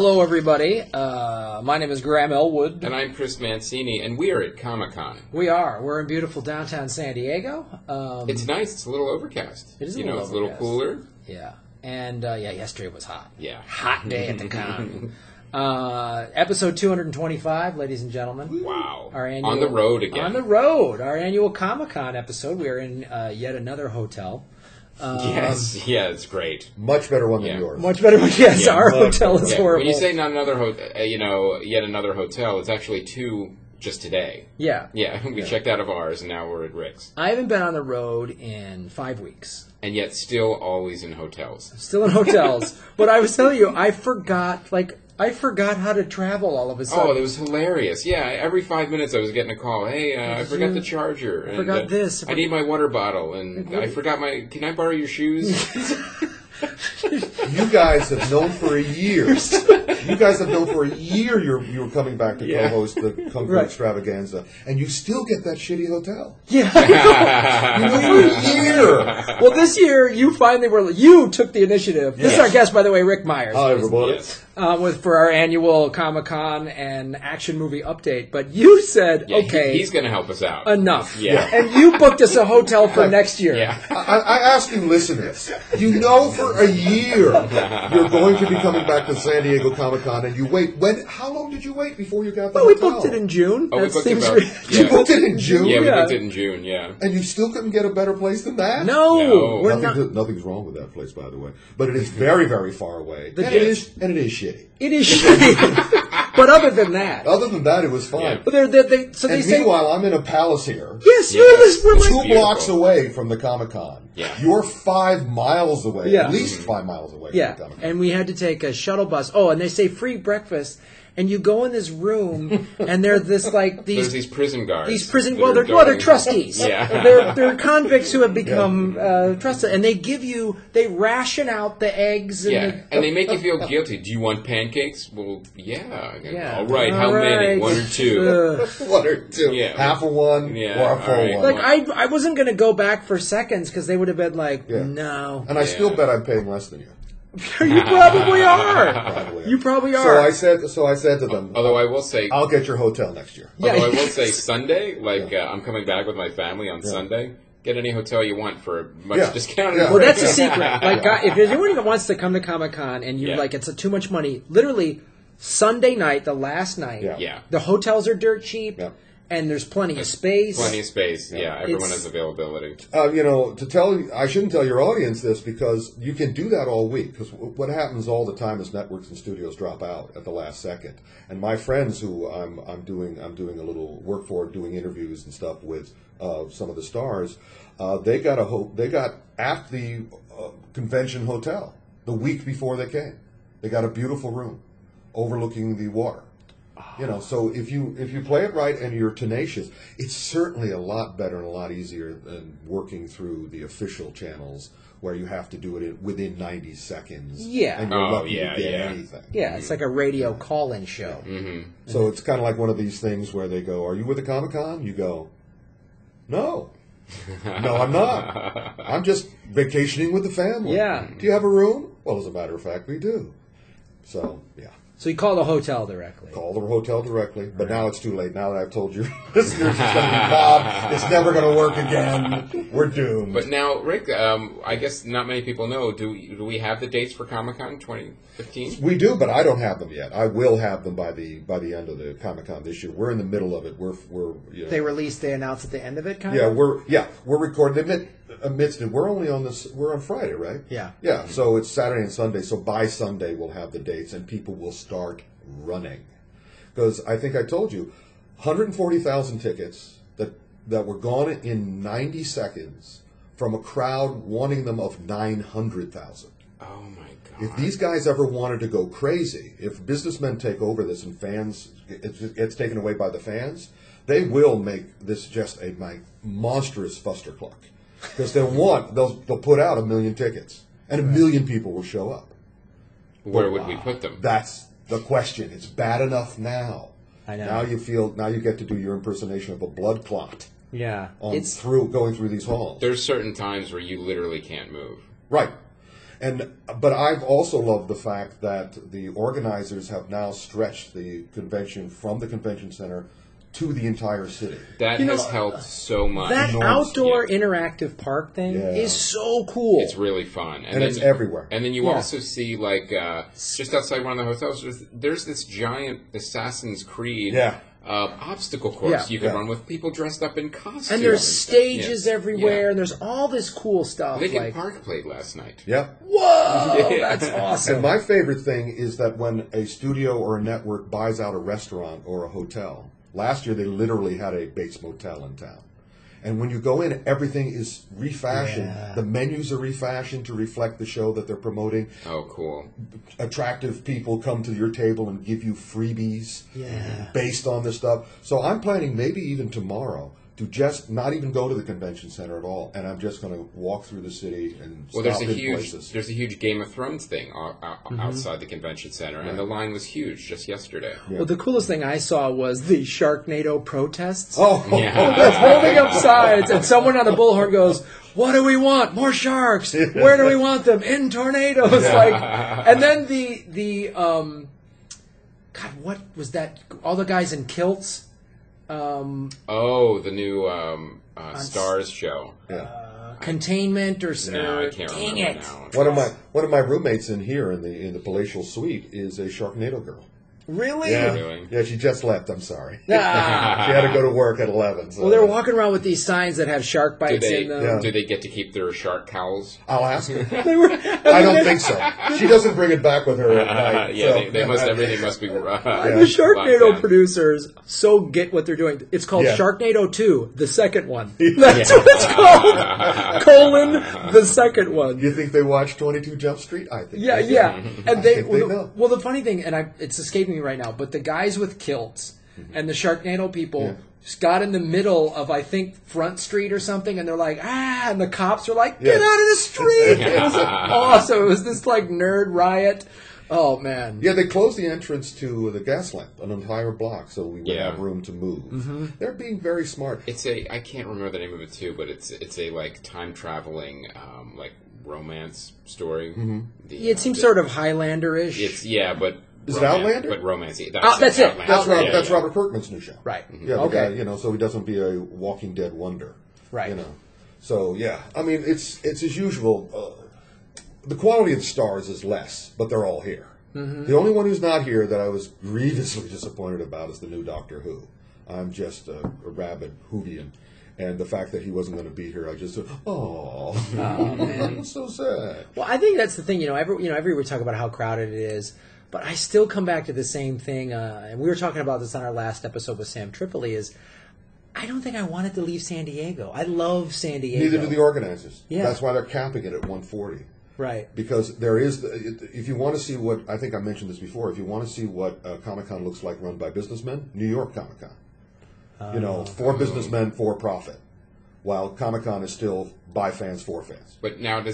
Hello, everybody. My name is Graham Elwood. And I'm Chris Mancini, and we are at Comic-Con. We are. We're in beautiful downtown San Diego. It's nice. It's a little overcast. It is a little overcast. It's a little cooler. Yeah. And, yesterday was hot. Yeah. Hot day at the con. Episode 225, ladies and gentlemen. Wow. Our annual, on the road again. On the road. Our annual Comic-Con episode. We are in yet another hotel. Yes, yeah, it's great. Much better one than yours. Much better one. Yes, our hotel is horrible. When you say not another yet another hotel, it's actually two just today. Yeah. Yeah, we checked out of ours, and now we're at Rick's. I haven't been on the road in 5 weeks. And yet still always in hotels. Still in hotels. But I was telling you, I forgot how to travel all of a sudden. Oh, it was hilarious. Yeah, every 5 minutes I was getting a call. Hey, I forgot the charger. I forgot this. I need my water bottle. And I forgot can I borrow your shoes? You guys have known for a year. You you were coming back to co-host the Kung Fu Extravaganza, and you still get that shitty hotel. Yeah. You know, for a year. Well, this year you took the initiative. This is our guest, by the way, Rick Meyers. Hi, everybody. Yes. For our annual Comic-Con and action movie update. But you said, okay. He's going to help us out. Enough. Yeah. And you booked us a hotel for next year. Yeah. I asked you listeners, you know for a year you're going to be coming back to San Diego Comic-Con, and you wait. How long did you wait before you got the hotel? We booked it in June. Oh, You booked it in June? Yeah, we booked it in June, yeah. And you still couldn't get a better place than that? No. Nothing's wrong with that place, by the way. But it is very, very far away. And it is shitty. It is shitty. But other than that. It was fine. Yeah. But they say, meanwhile, I'm in a palace here. Yes, we're like 2 blocks away from the Comic-Con. Yeah. You're 5 miles away. Yeah. At least 5 miles away yeah. from the Comic-Con. And we had to take a shuttle bus. Oh, and they say free breakfast. And you go in this room, and there's these prison guards. They're trustees. Yeah. They're convicts who have become trusted, and they ration out the eggs. And they make you feel guilty. Do you want pancakes? Well, yeah. Yeah. All right. How many? 1 or 2? 1 or 2. Yeah. Half of one or a full one. Like I wasn't going to go back for seconds because they would have been like, no. And I still bet I'm paying less than you. You probably are. You probably are. So I said to them. Although I will say, I'll get your hotel next year. Although I will say, Sunday, I'm coming back with my family on Sunday. Get any hotel you want for a much discounted Yeah. Well, that's a secret. Like, if there's anyone that wants to come to Comic-Con and you're like, it's too much money, literally Sunday night, the last night, the hotels are dirt cheap. Yeah. And there's plenty of space. Yeah. Everyone has availability. I shouldn't tell your audience this because you can do that all week. Because what happens all the time is networks and studios drop out at the last second. And my friends who I'm doing a little work for, doing interviews and stuff with some of the stars, they got at the convention hotel the week before they came. They got a beautiful room overlooking the water. So if you play it right and you're tenacious, it's certainly a lot better and a lot easier than working through the official channels where you have to do it within 90 seconds. Yeah. And you're lucky to get anything. Yeah, it's like a radio call-in show. Mm-hmm. So it's kind of like one of these things where they go, "Are you with the Comic-Con?" You go, "No." "No, I'm not. I'm just vacationing with the family." Yeah. "Do you have a room?" "Well, as a matter of fact, we do." So, yeah. So you call the hotel directly. Call the hotel directly, but now it's too late. Now that I've told you, listeners, it's going to be Bob. It's never going to work again. We're doomed. But now, Rick, I guess not many people know. Do we have the dates for Comic-Con 2015? We do, but I don't have them yet. I will have them by the end of the Comic-Con this year. We're in the middle of it. They announce at the end of it, kind of. Yeah, we're recording. Amidst it, we're on Friday, right? Yeah. Yeah, so it's Saturday and Sunday, so by Sunday we'll have the dates and people will start running. Because I think I told you, 140,000 tickets that were gone in 90 seconds from a crowd wanting them of 900,000. Oh my God. If these guys ever wanted to go crazy, if businessmen take over this and it gets taken away by the fans, they will make this just a monstrous fustercluck. Because they'll put out 1 million tickets, and 1 million people will show up. Where would we put them? That's the question. It's bad enough now. I know. Now you get to do your impersonation of a blood clot. Yeah. Going through these halls. There's certain times where you literally can't move. Right. But I've also loved the fact that the organizers have now stretched the convention from the convention center to the entire city. That has helped so much. That outdoor interactive park thing is so cool. It's really fun. And it's everywhere. And then you also see, like, just outside one of the hotels, there's this giant Assassin's Creed obstacle course you can run with people dressed up in costumes. And there's stages everywhere, and there's all this cool stuff. Lincoln Park played last night. Yeah. Whoa! That's awesome. And my favorite thing is that when a studio or a network buys out a restaurant or a hotel, last year they literally had a Bates Motel in town. And when you go in, everything is refashioned. Yeah. The menus are refashioned to reflect the show that they're promoting. Oh, cool. Attractive people come to your table and give you freebies based on this stuff. So I'm planning maybe even tomorrow to just not even go to the convention center at all, and I'm just going to walk through the city and stop in places. There's a huge Game of Thrones thing outside the convention center, and the line was huge just yesterday. Yeah. Well, the coolest thing I saw was the Sharknado protests. Oh, they're holding up signs, and someone on the bullhorn goes, "What do we want? More sharks. Where do we want them? In tornadoes." And then the God, what was that? All the guys in kilts. The new Stars show. Containment or no, I can't remember now. One of my roommates in here in the palatial suite is a Sharknado girl. Really? Yeah, she just left. I'm sorry. She had to go to work at 11. So. Well, they're walking around with these signs that have shark bites in them. Yeah. Do they get to keep their shark cowls? I'll ask her. I don't think so. She doesn't bring it back with her at night. They must. Everything must be. The Sharknado producers get what they're doing. It's called Sharknado 2, the second one. That's what it's called. Colon, the second one. You think they watch 22 Jump Street? I think. Yeah. And they know. Well, the funny thing, and it's escaping me right now, but the guys with kilts and the Sharknado people just got in the middle of, I think, Front Street or something, and they're like, and the cops are like, get out of the street! It was awesome. It was this, nerd riot. Oh, man. Yeah, they closed the entrance to the gas lamp, an entire block, so we would have room to move. Mm-hmm. They're being very smart. I can't remember the name of it, too, but it's a, time-traveling, romance story. Mm-hmm. It seems sort of Highlander-ish. But... Is it Outlander? But romancy. That's it. That's Robert Kirkman's new show. Right. Yeah, the guy, so he doesn't be a Walking Dead wonder. Right. So, I mean, it's as usual. The quality of the stars is less, but they're all here. Mm-hmm. The only one who's not here that I was grievously disappointed about is the new Doctor Who. I'm just a rabid Whovian. And the fact that he wasn't going to be here, I just said, oh man, so sad. Well, I think that's the thing. Every we talk about how crowded it is. But I still come back to the same thing, and we were talking about this on our last episode with Sam Tripoli, is I don't think I wanted to leave San Diego. I love San Diego. Neither do the organizers. Yeah. That's why they're capping it at 140. Right. Because there is, if you want to see what, I think I mentioned this before, if you want to see what Comic-Con looks like run by businessmen, New York Comic-Con. For businessmen, for profit. While Comic-Con is still by fans, for fans. But now it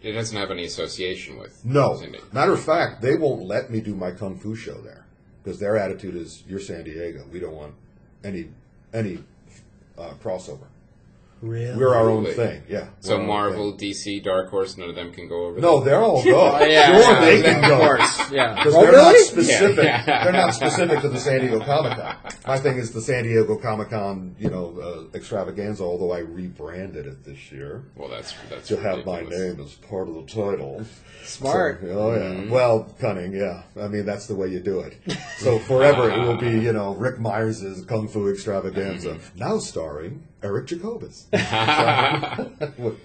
doesn't have any association with... No. Matter of fact, they won't let me do my Kung Fu show there. Because their attitude is, you're San Diego. We don't want any crossover. Really? We're our own thing, yeah. So Marvel, DC, Dark Horse, none of them can go over there? No, they're all go. Sure, they can go. Of course, yeah. Because they're not specific. They're not specific to the San Diego Comic-Con. My thing is the San Diego Comic-Con, extravaganza, although I rebranded it this year. Well, that's to have my name as part of the title. Smart. So, yeah. Well, cunning, yeah. I mean, that's the way you do it. So forever it will be, Rick Meyers' Kung Fu extravaganza. Now starring Eric Jacobus. He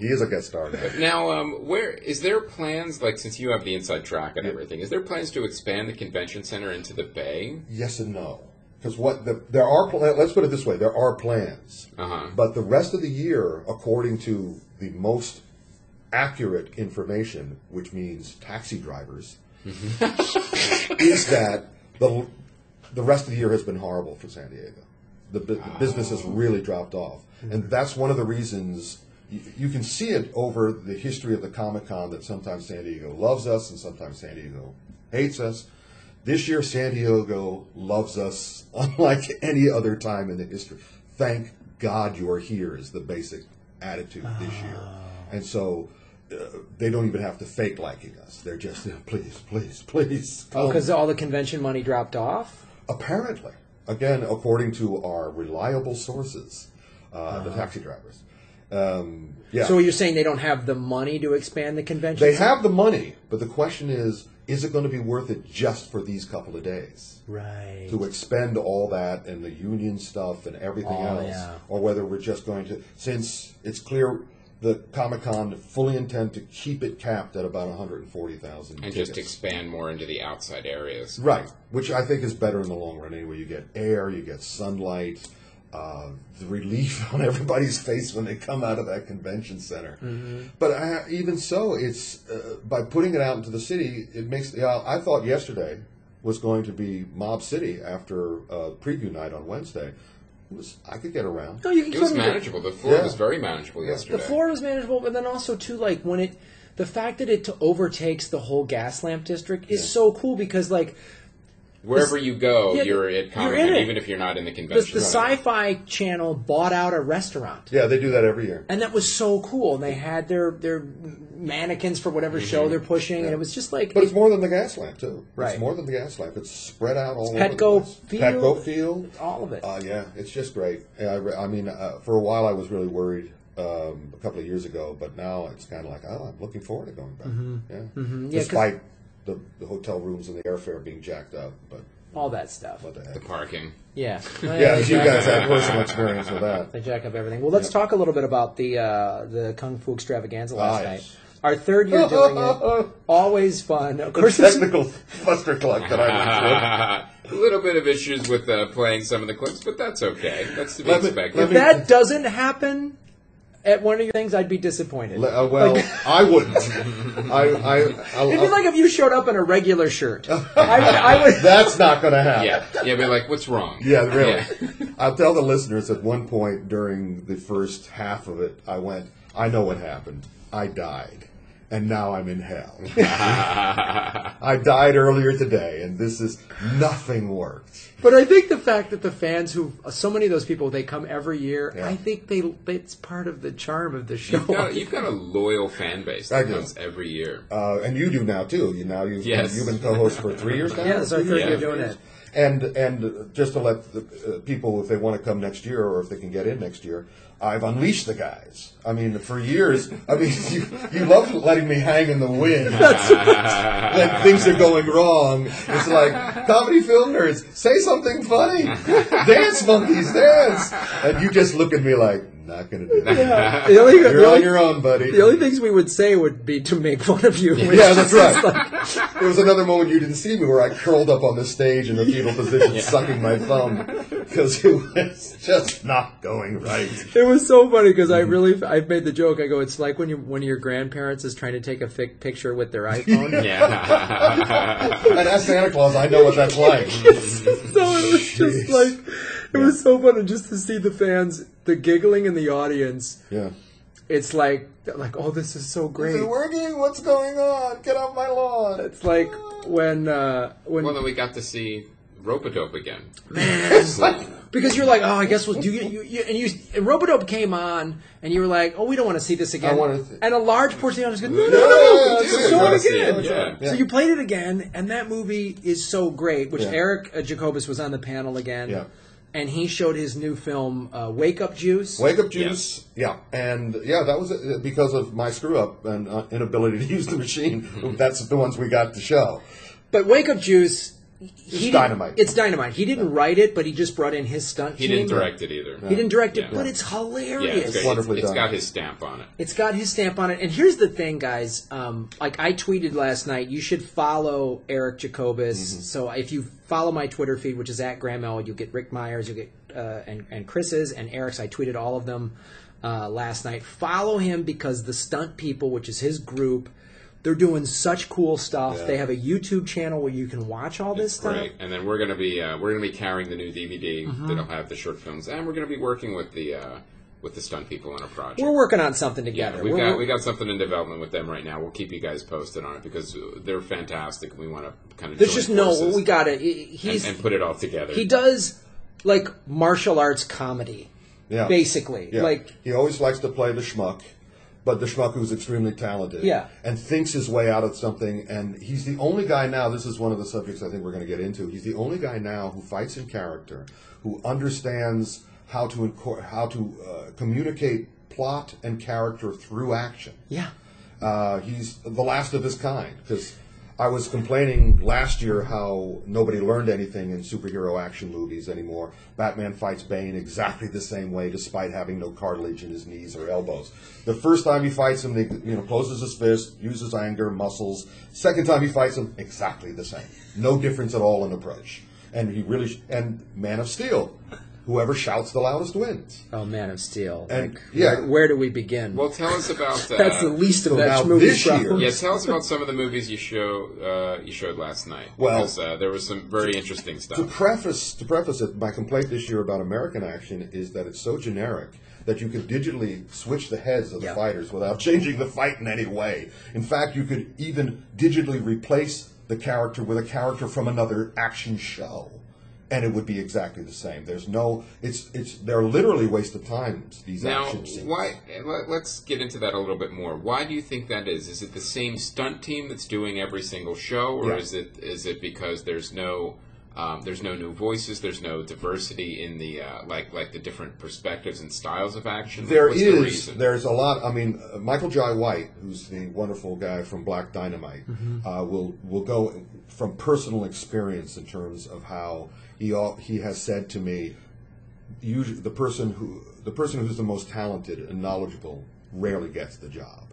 is a guest star now. Now, where is there plans, since you have the inside track and everything, is there plans to expand the convention center into the Bay? Yes and no. Because there are, let's put it this way, there are plans. Uh-huh. But the rest of the year, according to the most accurate information, which means taxi drivers, is that the rest of the year has been horrible for San Diego. The business has really dropped off. And that's one of the reasons, you can see it over the history of the Comic-Con, that sometimes San Diego loves us and sometimes San Diego hates us. This year, San Diego loves us unlike any other time in the history. Thank God you're here is the basic attitude this year. And so they don't even have to fake liking us. They're just, please, please, please. Oh, because all the convention money dropped off? Apparently. Again, according to our reliable sources, the taxi drivers. Yeah. So you're saying they don't have the money to expand the convention? They have the money, but the question is it going to be worth it just for these couple of days? Right. To expend all that and the union stuff and everything else. Yeah. Or whether we're just going to, since it's clear the Comic-Con fully intend to keep it capped at about 140,000 and tickets. Just expand more into the outside areas. Right, which I think is better in the long run anyway. You get air, you get sunlight, the relief on everybody's face when they come out of that convention center. Mm-hmm. But even so, it's by putting it out into the city, it makes. I thought yesterday was going to be Mob City after preview night on Wednesday. I could get around. No, you can it was manageable. The floor was very manageable yesterday. The floor was manageable, but then also too, like the fact that it overtakes the whole Gaslamp district is so cool because like. Wherever you go, you're at Comic-Con, even if you're not in the convention. The Sci-Fi Channel bought out a restaurant. Yeah, they do that every year. And that was so cool. And they had their mannequins for whatever show they're pushing, and it was just like... But it's more than the gas lamp, too. Right. It's more than the gas lamp. It's spread out all over Petco the place. Petco Field. All of it. Yeah, it's just great. I mean, for a while I was really worried a couple of years ago, but now it's kind of like, I'm looking forward to going back. Mm-hmm. Yeah. Mm-hmm. Despite the hotel rooms and the airfare being jacked up, but... all that stuff. What the heck? The parking. Yeah. Yeah, you guys have personal experience with that. They jack up everything. Well, let's talk a little bit about the Kung Fu extravaganza last night. Our third year doing it. Always fun. Of course, technical clustercluck that I went through. A little bit of issues with playing some of the clips, but that's okay. That's to be expected. If that doesn't happen at one of your things, I'd be disappointed. Well, I wouldn't. It'd be like if you showed up in a regular shirt. I would. That's not going to happen. Yeah, be like, what's wrong? Yeah, really. Yeah. I'll tell the listeners at one point during the first half of it, I went, I know what happened. I died. And now I'm in hell. I died earlier today, and nothing worked. But I think the fact that the fans so many of those people, they come every year, I think it's part of the charm of the show. You've got a loyal fan base that comes every year. And you do now, too. You've been co-host for 3 years now? Yeah, it's our third year doing it. And just to let the people, if they want to come next year or if they can get in next year, I've unleashed the guys. I mean, for years, you love letting me hang in the wind when things are going wrong. It's like, comedy film nerds, say something funny. Dance, monkeys, dance. And you just look at me like, not going to do that. Yeah. You're on your own, buddy. The only things we would say would be to make fun of you. Yeah, that's right. There was another moment you didn't see me where I curled up on the stage in the fetal position, sucking my thumb, because it was just not going right. It was so funny because I've made the joke. I go, it's like when one of your grandparents is trying to take a picture with their iPhone. Yeah. And as Santa Claus, I know what that's like. So it was just like, it was so funny just to see the fans, the giggling in the audience. Yeah. It's like, oh, this is so great. Is it working? What's going on? Get off my lawn. It's like when well, then we got to see Rope-a-Dope again. Man, because you're like, oh, I guess we'll do and Rope-a-Dope came on, and you were like, oh, we don't want to see this again. And a large portion of the audience goes, no, show it again. So you played it again, and that movie is so great. Which Eric Jacobus was on the panel again. Yeah. And he showed his new film, Wake Up Juice. Wake Up Juice, yeah. And, that was because of my screw-up and inability to use the machine. That's the ones we got to show. But Wake Up Juice... It's dynamite. It's dynamite. He didn't write it, but he just brought in his stunt team. He didn't direct it either. He didn't direct it, but it's hilarious. It's wonderfully done. It's got his stamp on it. It's got his stamp on it. And here's the thing, guys. Like I tweeted last night, you should follow Eric Jacobus. Mm-hmm. So if you follow my Twitter feed, which is at Graham Elwood, you'll get Rick Meyers, you'll get and Chris's and Eric's. I tweeted all of them last night. Follow him because the Stunt People, which is his group, they're doing such cool stuff. Yeah. They have a YouTube channel where you can watch all this stuff. Great. And then we're going to be carrying the new DVD that'll have the short films, and we're going to be working with the Stunt People on a project. We're working on something together. Yeah, we got something in development with them right now. We'll keep you guys posted on it because they're fantastic. We want to kind of there's just no we got it. And put it all together. He does like martial arts comedy. Yeah. Basically. Yeah. Like he always likes to play the schmuck. but the schmuck who's extremely talented, and thinks his way out of something. And he's the only guy now. This is one of the subjects I think we're going to get into. He's the only guy now who fights in character, who understands how to communicate plot and character through action. Yeah, he's the last of his kind, because I was complaining last year how nobody learned anything in superhero action movies anymore. Batman fights Bane exactly the same way, despite having no cartilage in his knees or elbows. The first time he fights him, he closes his fist, uses anger, muscles. Second time he fights him, exactly the same. No difference at all in approach. And and Man of Steel. Whoever shouts the loudest wins. Oh, Man of Steel. And where do we begin? Well, tell us about that's the least of that movie's problems. Yeah, tell us about some of the movies you showed last night. Well, because there was some very interesting stuff. To preface it, my complaint this year about American action is that it's so generic that you could digitally switch the heads of the fighters without changing the fight in any way. In fact, you could even digitally replace the character with a character from another action show, and it would be exactly the same. They're literally waste of time, these action scenes. Let's get into that a little bit more. Why do you think that is? Is it the same stunt team that's doing every single show, or is it because there's no new voices, there's no diversity in the like the different perspectives and styles of action? There's a lot. I mean, Michael Jai White, who's the wonderful guy from Black Dynamite, will go from personal experience in terms of how he has said to me, usually the person who's the most talented and knowledgeable rarely gets the job.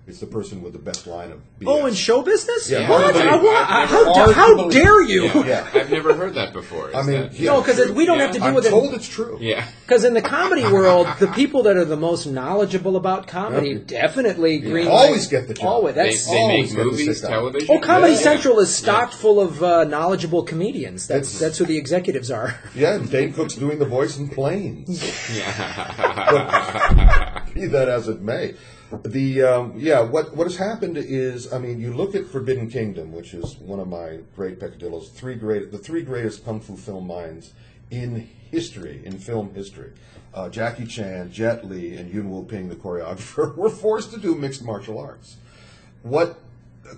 It's the person with the best line of BS. Oh, in show business? Yeah. What? How dare you? Yeah. I've never heard that before. No, because we don't have to do with it. I'm told it's true. Yeah. Because in the comedy world, the people that are the most knowledgeable about comedy definitely always get the job. Always. They make movies, television. Oh, Comedy Central is stocked full of knowledgeable comedians. That's who the executives are. Yeah, and Dane Cook's doing the voice in Planes. Be that as it may. What has happened is, I mean, you look at Forbidden Kingdom, which is one of my great peccadillos, the three greatest kung fu film minds in film history. Jackie Chan, Jet Li, and Yuen Woo-ping, the choreographer, were forced to do mixed martial arts.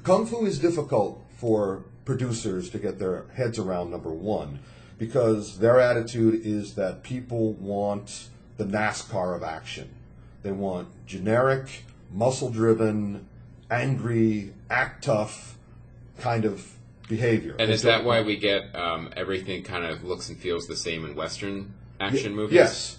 Kung fu is difficult for producers to get their heads around, number one, because their attitude is that people want the NASCAR of action. They want generic, muscle-driven, angry, act tough kind of behavior. And is that why we get everything kind of looks and feels the same in Western action movies? Yes.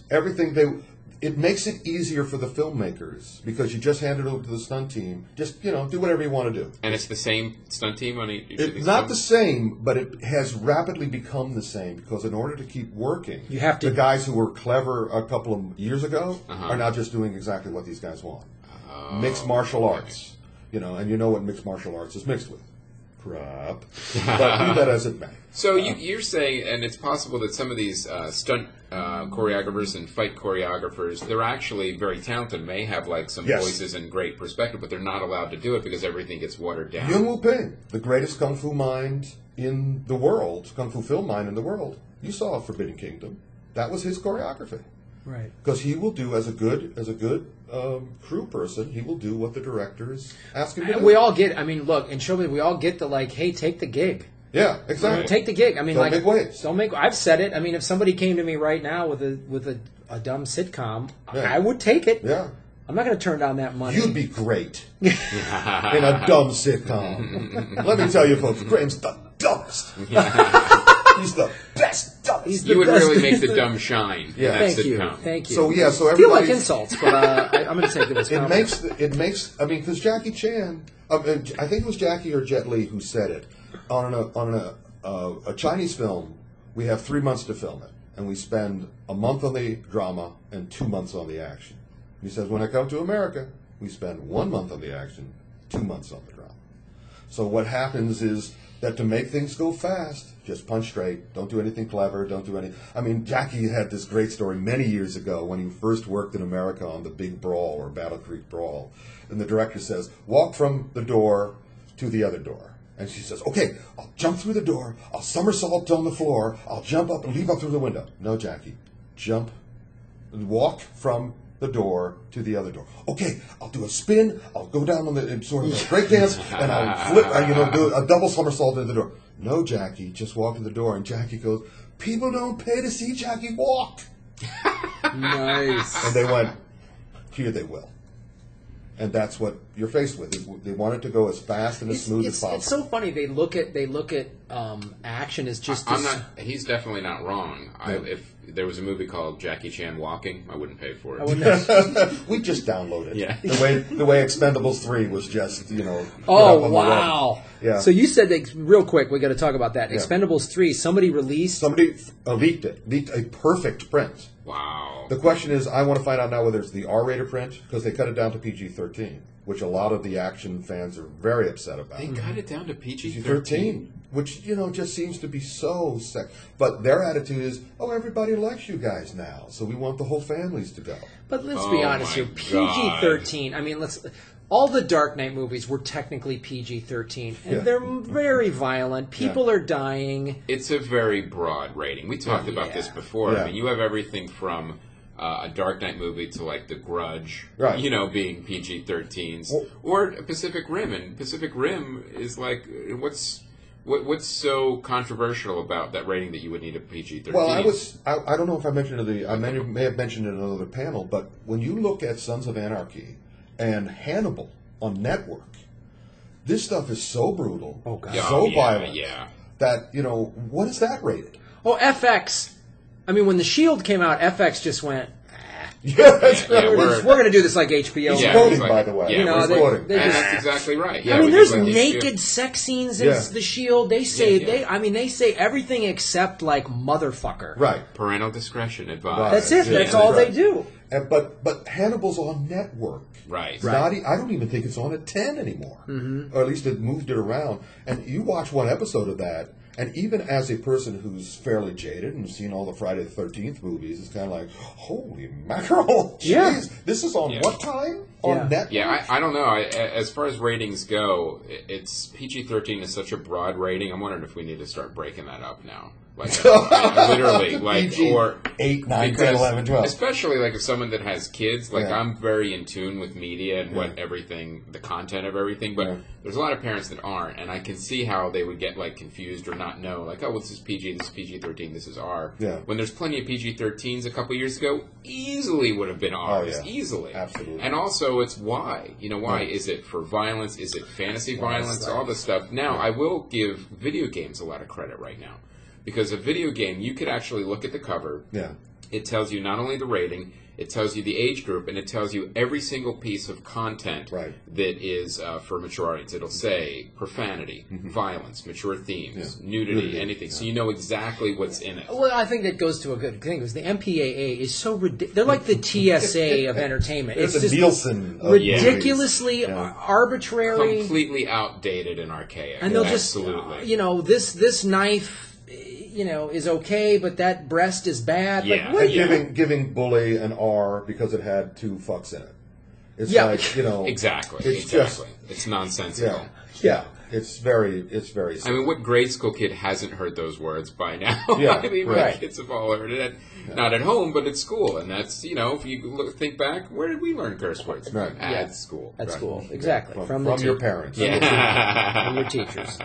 It makes it easier for the filmmakers because you just hand it over to the stunt team. Just, do whatever you want to do. And it's the same stunt team on each It's not the same, but it has rapidly become the same because in order to keep working, the guys who were clever a couple of years ago are now just doing exactly what these guys want. Mixed martial arts. And you know what mixed martial arts is mixed with. Crap. But be that as it may. So you're saying, and it's possible that some of these stunt choreographers and fight choreographers, they're actually very talented, may have some voices and great perspective, but they're not allowed to do it because everything gets watered down. Yuen Woo-ping, the greatest kung fu mind in the world, kung fu film mind in the world. You saw Forbidden Kingdom. That was his choreography. Right. Because he will do, as a good crew person, he will do what the directors ask him to do. We all get, look, in showbiz, we all get hey, take the gig. Yeah, exactly. Take the gig. Don't make waves. I've said it. If somebody came to me right now with a dumb sitcom, I would take it. Yeah. I'm not going to turn down that money. You'd be great in a dumb sitcom. Let me tell you, folks, Graham's the dumbest. He's the best dumbest. You would really make the dumb shine. Yeah. In that sitcom. Thank you. So everybody feel like insults, but I'm going to take it as compliments. It makes. Because Jackie Chan, I think it was Jackie or Jet Li who said it. On a Chinese film, we have 3 months to film it, and we spend a month on the drama and 2 months on the action. He says, when I come to America, we spend 1 month on the action, 2 months on the drama. So what happens is that to make things go fast, just punch straight, don't do anything clever, don't do any... Jackie had this great story many years ago when he first worked in America on the Big Brawl or Battle Creek Brawl, and the director says, walk from the door to the other door. And she says, okay, I'll jump through the door, I'll somersault on the floor, I'll jump up and leap up through the window. No, Jackie, jump and walk from the door to the other door. Okay, I'll do a spin. I'll go down on the sort of a break dance, and I'll flip. Do a double somersault into the door. No, Jackie, just walk to the door. And Jackie goes, "People don't pay to see Jackie walk." Nice. And they went, "Here they will." And that's what you're faced with. They want it to go as fast and as smooth as possible. It's so funny. They look at action as just. He's definitely not wrong. If there was a movie called Jackie Chan Walking, I wouldn't pay for it. We just downloaded. Yeah. The way Expendables 3 was just Oh wow! Yeah. So you said that real quick. We got to talk about that. Yeah. Expendables 3. Somebody leaked a perfect print. Wow. The question is, I want to find out now whether it's the R-rated print, because they cut it down to PG-13, which a lot of the action fans are very upset about. They cut it down to PG-13? Which, just seems to be so sick. But their attitude is, everybody likes you guys now, so we want the whole families to go. But let's be honest here, PG-13, I mean, all the Dark Knight movies were technically PG-13, and they're very violent. People are dying. It's a very broad rating. We talked about this before. I mean, you have everything from a Dark Knight movie to like The Grudge, being PG-13s, or Pacific Rim. And Pacific Rim is like, what's so controversial about that rating that you would need a PG-13? Well, I don't know if I mentioned it. I may have mentioned it in another panel, but when you look at Sons of Anarchy and Hannibal on Network, this stuff is so brutal, so violent, that, what is that rated? Oh, FX. I mean, when The Shield came out, FX just went, that's right. We're going to do this like HBO. He's quoting, by the way. That's exactly right. I mean, there's naked sex scenes in The Shield. They say they say everything except like motherfucker. Right. Parental discretion advised. That's it. That's all they do. But Hannibal's on Network. Right. I don't even think it's on at 10 anymore. Or at least it moved it around. And you watch one episode of that, and even as a person who's fairly jaded and seen all the Friday the 13th movies, it's kind of like, holy mackerel. Jeez, this is on what time? On Network? Yeah, I don't know. As far as ratings go, it's PG-13 is such a broad rating. I'm wondering if we need to start breaking that up now. Like, literally, like, PG, or 8, 9, 10, 11, 12. Especially like if someone that has kids, like I'm very in tune with media and what the content of everything, but there's a lot of parents that aren't, and I can see how they would get like confused or not know, like, this is PG, this is PG-13, this is R. Yeah. When there's plenty of PG-13s a couple years ago, easily would have been R's, easily. Absolutely. And also, it's why. Why? Is it for violence? Is it fantasy violence? All this stuff. Now, I will give video games a lot of credit right now. Because a video game, you could actually look at the cover. Yeah. It tells you not only the rating, it tells you the age group, and it tells you every single piece of content that is for mature audience. It'll say profanity, violence, mature themes, nudity, anything. So you know exactly what's in it. Well, I think that goes to a good thing, because the MPAA is so ridiculous. They're like the TSA of entertainment. It's just Nielsen ridiculously arbitrary. Completely outdated and archaic. And they'll just, this knife... is okay, but that breast is bad. Yeah. Like, giving Bully an R because it had 2 fucks in it. It's like, Exactly. It's just... It's nonsensical. Yeah. It's very simple. I mean, what grade school kid hasn't heard those words by now? I mean, my kids have all heard it. Not at home, but at school. And that's, if you think back, where did we learn curse words? Right. At school. At school, exactly. From your parents. From your teachers.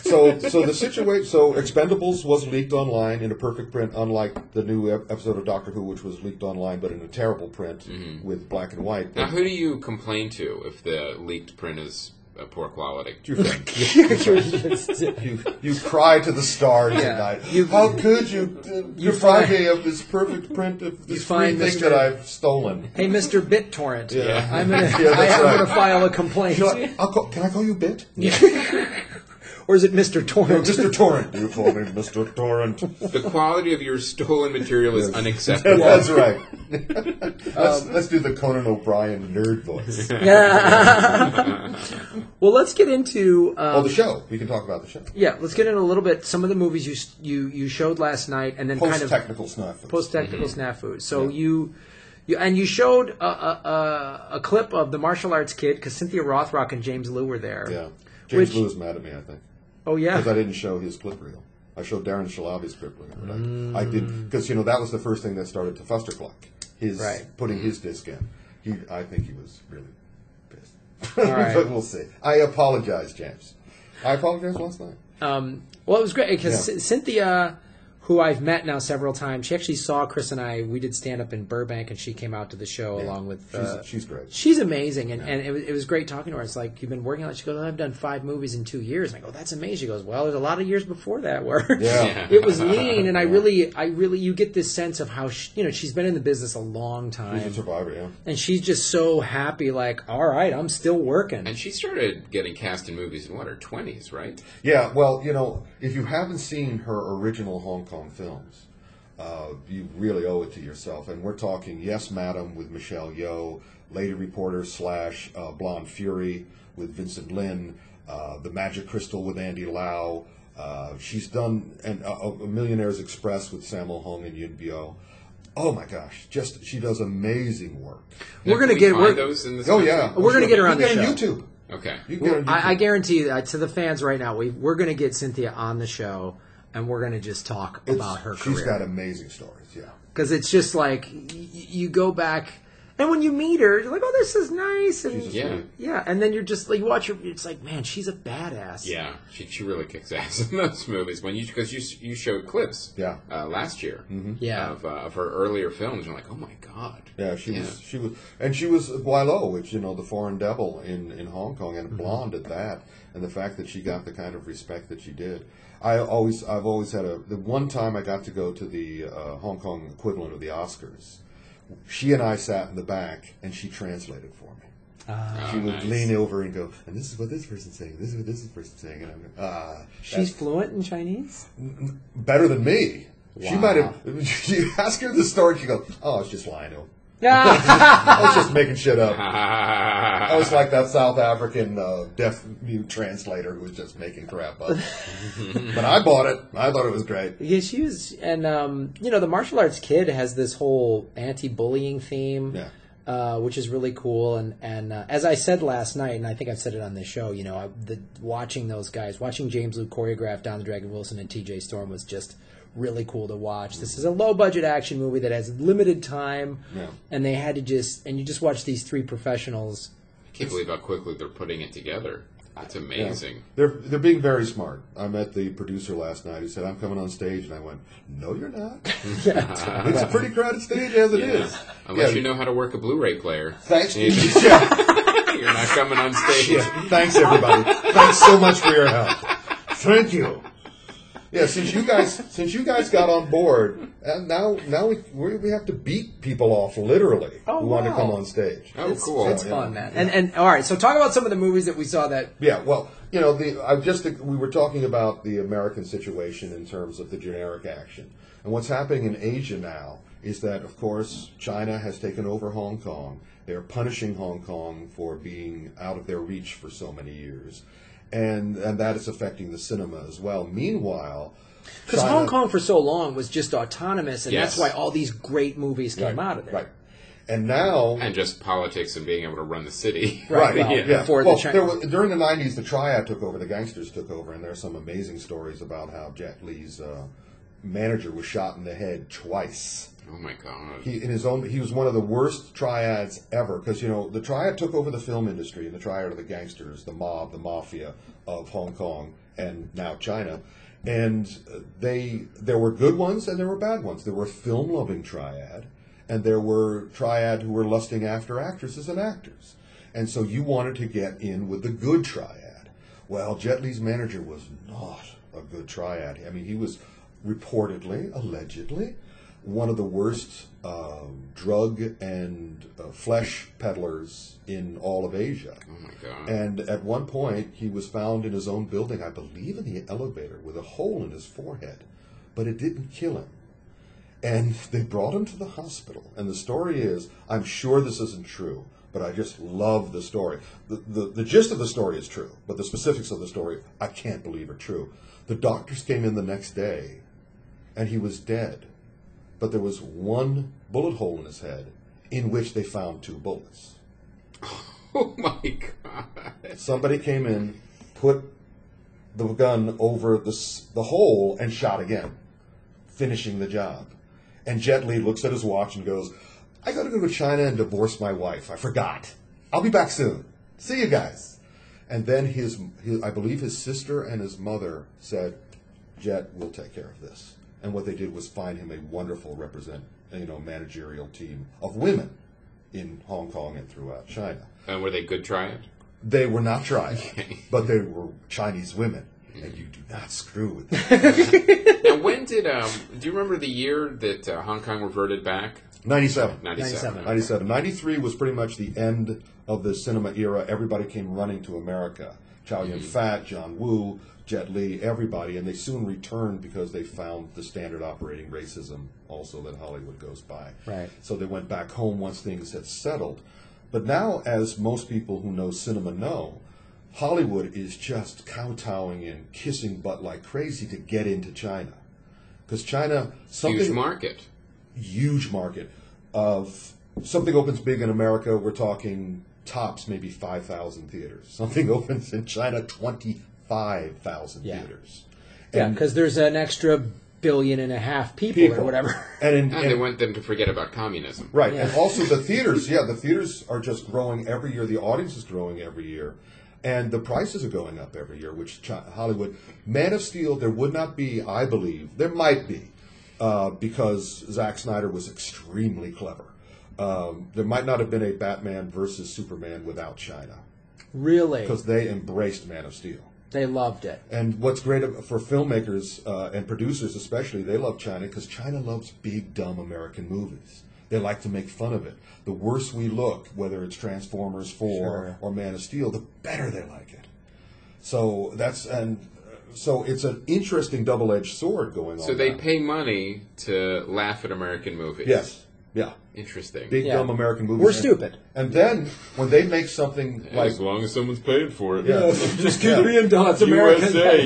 So the situation. So Expendables was leaked online in a perfect print, unlike the new episode of Doctor Who, which was leaked online but in a terrible print with black and white. Now, who do you complain to if the leaked print is poor quality? You cry to the stars at night. How could you deprive me of this perfect print of this free thing that I've stolen? Hey, Mr. BitTorrent. I'm gonna file a complaint. Can I call you Bit? Yeah. Or is it Mr. Torrent? No, Mr. Torrent. You call me Mr. Torrent. The quality of your stolen material is unacceptable. That's right. Let's do the Conan O'Brien nerd voice. Well, let's get into... the show. We can talk about the show. Yeah, let's get into a little bit some of the movies you showed last night, and then post-technical snafus. Post-technical snafus. So you showed a clip of the martial arts kid, because Cynthia Rothrock and James Liu were there. Yeah. James Liu is mad at me, I think. Oh, yeah? Because I didn't show his clip reel. I showed Darren Shalabi's clip reel. But I did, because, that was the first thing that started to fustercluck. his putting his disc in. I think he was really pissed. All right. But we'll see. I apologize, James. I apologized last night. Well, it was great because Cynthia, who I've met now several times, she actually saw Chris and I. We did stand up in Burbank, and she came out to the show along with. She's great. She's amazing, and it was great talking to her. It's like, you've been working on it. She goes, I've done 5 movies in 2 years. And I go, that's amazing. She goes, well, there's a lot of years before that where it was lean, and I really, you get this sense of how she's been in the business a long time. She's a survivor, yeah. And she's just so happy, like, all right, I'm still working. And she started getting cast in movies in her 20s, right? Yeah, well, if you haven't seen her original Hong Kong films, you really owe it to yourself. And we're talking Yes, Madam with Michelle Yeoh, Lady Reporter / Blonde Fury with Vincent Lin, The Magic Crystal with Andy Lau. She's done a Millionaire's Express with Sammo Hung and Yun Bio. Oh my gosh! She does amazing work. We're gonna get those in this. Oh yeah, we're gonna get her on the show. YouTube. Okay. I guarantee you, to the fans right now, we're going to get Cynthia on the show, and we're going to just talk about her career. She's got amazing stories, yeah. Because it's just like, you go back, and when you meet her, you're like, oh, this is nice. And, yeah, and then you're just, like, you watch her, it's like, man, she's a badass. Yeah, she really kicks ass in those movies. Because you showed clips last year of her earlier films. You're like, oh my God. Yeah, she was Gui Lo, which, the foreign devil in Hong Kong, and blonde at that, and the fact that she got the kind of respect that she did. I've always had the one time I got to go to the Hong Kong equivalent of the Oscars. She and I sat in the back, and she translated for me. She would lean over and go, and this is what this person's saying, this is what this person's saying, and I'm going, she's fluent in Chinese? Better than me. Wow. She might have. You ask her the story, she goes, "Oh, it's just lying to him." I was just making shit up. I was like that South African deaf mute translator who was just making crap up. But I bought it. I thought it was great. Yeah, she was, and the martial arts kid has this whole anti-bullying theme. Yeah. Which is really cool, and as I said last night, and I think I've said it on this show, watching those guys, watching James Liu choreograph Don the Dragon Wilson and T.J. Storm was just really cool to watch. This is a low-budget action movie that has limited time, and they had to you just watch these 3 professionals. I can't believe how quickly they're putting it together. That's amazing. Yeah. They're being very smart. I met the producer last night. He said, "I'm coming on stage," and I went, "No, you're not." It's a pretty crowded stage as it is. Unless you know how to work a Blu-ray player. Thanks. You're not coming on stage. Yeah. Thanks, everybody. Thanks so much for your help. Thank you. Yeah, since you guys got on board, and now we have to beat people off literally who want to come on stage. Oh, cool! It's fun, man. And all right, so talk about some of the movies that we saw that. Yeah, well, we were talking about the American situation in terms of the generic action, and what's happening in Asia now is that, of course, China has taken over Hong Kong. They're punishing Hong Kong for being out of their reach for so many years. And that is affecting the cinema as well. Meanwhile, because Hong Kong for so long was just autonomous, and that's why all these great movies came out of there. Right. And now, and just politics and being able to run the city. Right. During the 90s, the Triad took over, the gangsters took over, and there are some amazing stories about how Jet Li's manager was shot in the head twice. Oh my God! He was one of the worst triads ever, because the Triad took over the film industry, and the Triad are the gangsters, the mob, the mafia of Hong Kong and now China, and there were good ones and there were bad ones. There were film loving Triad, and there were Triad who were lusting after actresses and actors, and so you wanted to get in with the good Triad. Well, Jet Li's manager was not a good Triad. I mean, he was reportedly, allegedly, one of the worst drug and flesh peddlers in all of Asia. Oh my God. And at one point, he was found in his own building, I believe in the elevator, with a hole in his forehead. But it didn't kill him. And they brought him to the hospital. And the story is, I'm sure this isn't true, but I just love the story. The gist of the story is true, but the specifics of the story, I can't believe are true. The doctors came in the next day, and he was dead. But there was one bullet hole in his head in which they found 2 bullets. Oh my God. Somebody came in, put the gun over the hole, and shot again, finishing the job. And Jet Li looks at his watch and goes, I got to go to China and divorce my wife. I forgot. I'll be back soon. See you guys. And then I believe his sister and his mother said, Jet, we'll take care of this. And what they did was find him a wonderful managerial team of women in Hong Kong and throughout China. And were they good triad? They were not triad, but they were Chinese women. And you do not screw with them. Now, when did, do you remember the year that Hong Kong reverted back? 97. 97. 93 was pretty much the end of the cinema era. Everybody came running to America. Chow Yun-fat, John Woo, Jet Li, everybody. And they soon returned because they found the standard operating racism also that Hollywood goes by. Right. So they went back home once things had settled. But now, as most people who know cinema know, Hollywood is just kowtowing and kissing butt like crazy to get into China. Because China... Huge market. Huge market. Of something opens big in America, we're talking tops maybe 5,000 theaters. Something opens in China, 25,000 theaters. Yeah, because there's an extra 1.5 billion people or whatever. And they want them to forget about communism. Right. Yeah. And also the theaters, the theaters are just growing every year. The audience is growing every year. And the prices are going up every year, which Hollywood... Man of Steel, there would not be, I believe, there might be, because Zack Snyder was extremely clever. There might not have been a Batman versus Superman without China. Really? Because they embraced Man of Steel. They loved it. And what's great for filmmakers and producers especially, they love China because China loves big, dumb American movies. They like to make fun of it. The worse we look, whether it's Transformers 4 or Man of Steel, the better they like it. So so it's an interesting double-edged sword going on. So they pay money to laugh at American movies. Yes. Yeah. Interesting. Big, dumb American movies. We're stupid. And then, when they make something like... As long as someone's paying for it. Yeah. Just keep being dumb. It's American. USA.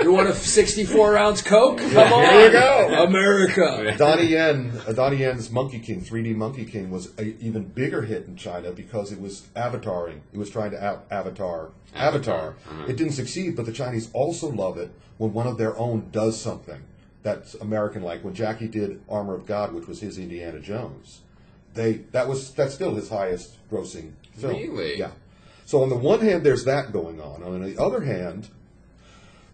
You want a 64-ounce Coke? Come on. Here you go. America. Donnie Yen's Monkey King, 3D Monkey King, was an even bigger hit in China because it was avataring. It was trying to Avatar. Uh-huh. It didn't succeed, but the Chinese also love it when one of their own does something that's American-like. When Jackie did Armor of God, which was his Indiana Jones, that's still his highest-grossing film. Really? Yeah. So on the one hand, there's that going on. On the other hand,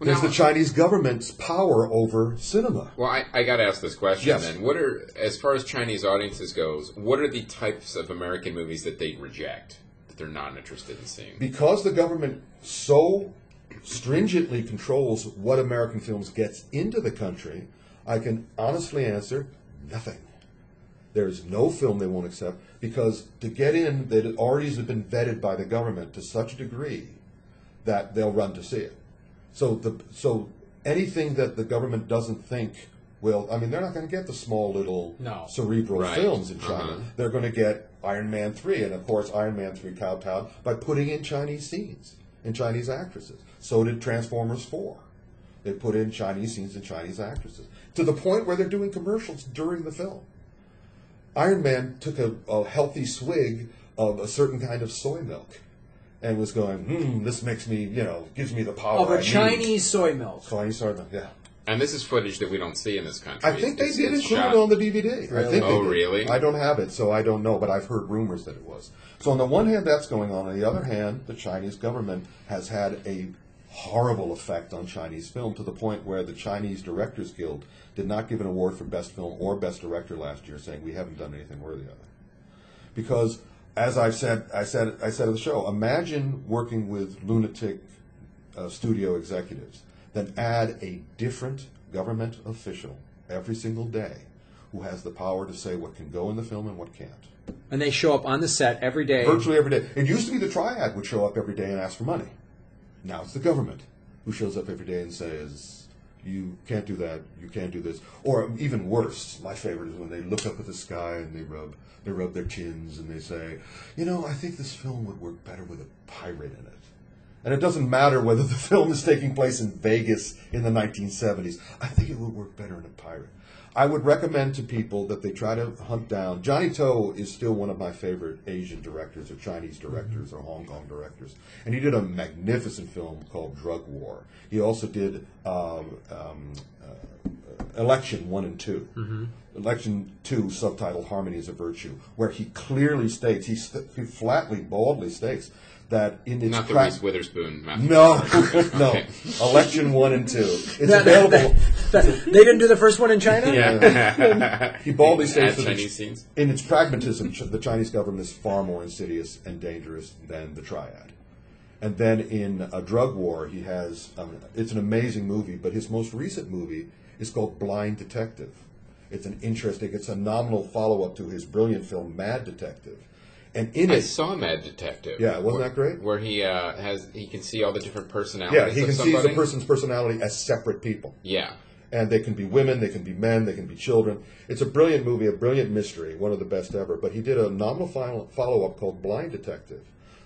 there's the Chinese government's power over cinema. Well, I got to ask this question then. Yes. As far as Chinese audiences goes, what are the types of American movies that they reject, that they're not interested in seeing? Because the government so stringently controls what American films gets into the country, I can honestly answer nothing. There's no film they won't accept because to get in, that already has been vetted by the government to such a degree that they'll run to see it. So anything that the government doesn't think will, I mean, they're not going to get the small little cerebral films in China. Uh-huh. They're going to get Iron Man 3, and of course Iron Man 3 kowtowed by putting in Chinese scenes and Chinese actresses. So did Transformers 4. They put in Chinese scenes and Chinese actresses to the point where they're doing commercials during the film. Iron Man took a healthy swig of a certain kind of soy milk and was going, this makes me, gives me the power of a Chinese soy milk. Chinese soy milk, yeah. And this is footage that we don't see in this country. I think they did include it on the DVD. Really? I think really? I don't have it, so I don't know, but I've heard rumors that it was. So on the one hand, that's going on. On the other hand, the Chinese government has had a horrible effect on Chinese film to the point where the Chinese Directors Guild did not give an award for Best Film or Best Director last year, saying we haven't done anything worthy of it. Because, as I said at the show, imagine working with lunatic studio executives, then add a different government official every single day who has the power to say what can go in the film and what can't. And they show up on the set every day. Virtually every day. It used to be the triad would show up every day and ask for money. Now it's the government who shows up every day and says, you can't do that, you can't do this. Or even worse, my favorite is when they look up at the sky and they rub their chins and they say, I think this film would work better with a pirate in it. And it doesn't matter whether the film is taking place in Vegas in the 1970s. I think it would work better in a pirate. I would recommend to people that they try to hunt down. Johnny To is still one of my favorite Asian directors or Chinese directors or Hong Kong directors. And he did a magnificent film called Drug War. He also did Election 1 and 2. Mm-hmm. Election 2, subtitled Harmony is a Virtue, where he clearly states, he flatly, baldly states, that in its... Not the Reese Witherspoon method. No, no. Election 1 and 2. It's available... They didn't do the first one in China? Yeah. He baldly states that Chinese scenes? in its pragmatism, the Chinese government is far more insidious and dangerous than the Triad. And then in A Drug War, he has... it's an amazing movie, but his most recent movie is called Blind Detective. It's a nominal follow-up to his brilliant film Mad Detective. And in I saw Mad Detective. Yeah, wasn't that great? Where he can see all the different personalities. Yeah, he can see the person's personality as separate people. Yeah. And they can be women, they can be men, they can be children. It's a brilliant movie, a brilliant mystery, one of the best ever. But he did a nominal follow-up called Blind Detective.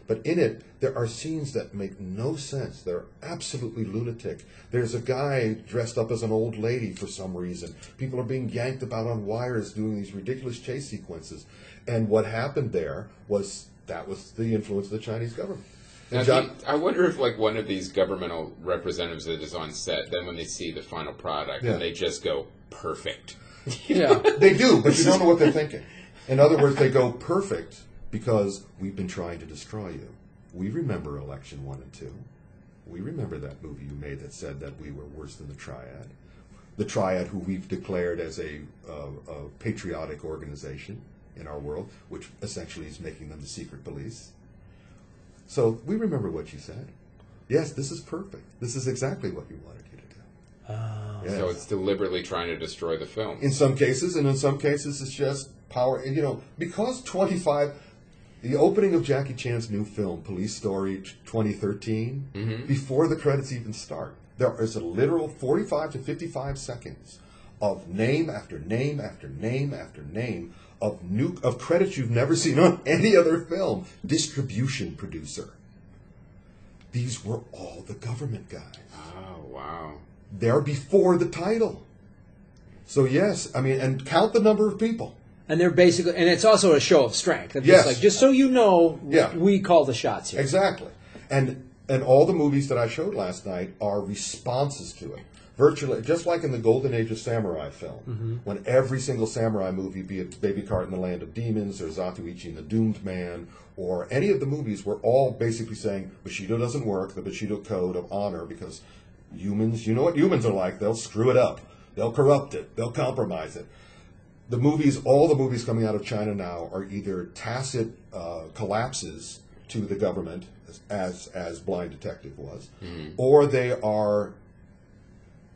But in it, there are scenes that make no sense. They're absolutely lunatic. There's a guy dressed up as an old lady for some reason. People are being yanked about on wires doing these ridiculous chase sequences. And what happened there was the influence of the Chinese government. Now, I wonder if one of these governmental representatives that is on set, then when they see the final product, and they just go, perfect. Yeah. They do, but you don't know what they're thinking. In other words, they go, perfect, because we've been trying to destroy you. We remember Election 1 and 2. We remember that movie you made that said that we were worse than the Triad. The Triad, who we've declared as a patriotic organization in our world, which essentially is making them the secret police. So we remember what you said. Yes, this is perfect. This is exactly what you wanted you to do. Yes. So it's deliberately trying to destroy the film. In some cases, and in some cases it's just power. And, because 25... The opening of Jackie Chan's new film, Police Story 2013, before the credits even start, there is a literal 45 to 55 seconds of name after name after name after name of credits you've never seen on any other film. Distribution producer. These were all the government guys. Oh, wow. They're before the title. So yes, and count the number of people. And they're basically, and it's also a show of strength. It's Yes. just so you know, we call the shots here. Exactly. And all the movies that I showed last night are responses to it. Virtually, just like in the Golden Age of Samurai film, when every single samurai movie, be it Baby Cart in the Land of Demons, or Zatoichi and the Doomed Man, or any of the movies, were all basically saying, Bushido doesn't work, the Bushido Code of Honor, because humans, you know what humans are like, they'll screw it up, they'll corrupt it, they'll compromise it. All the movies coming out of China now are either tacit collapses to the government, as Blind Detective was, or they are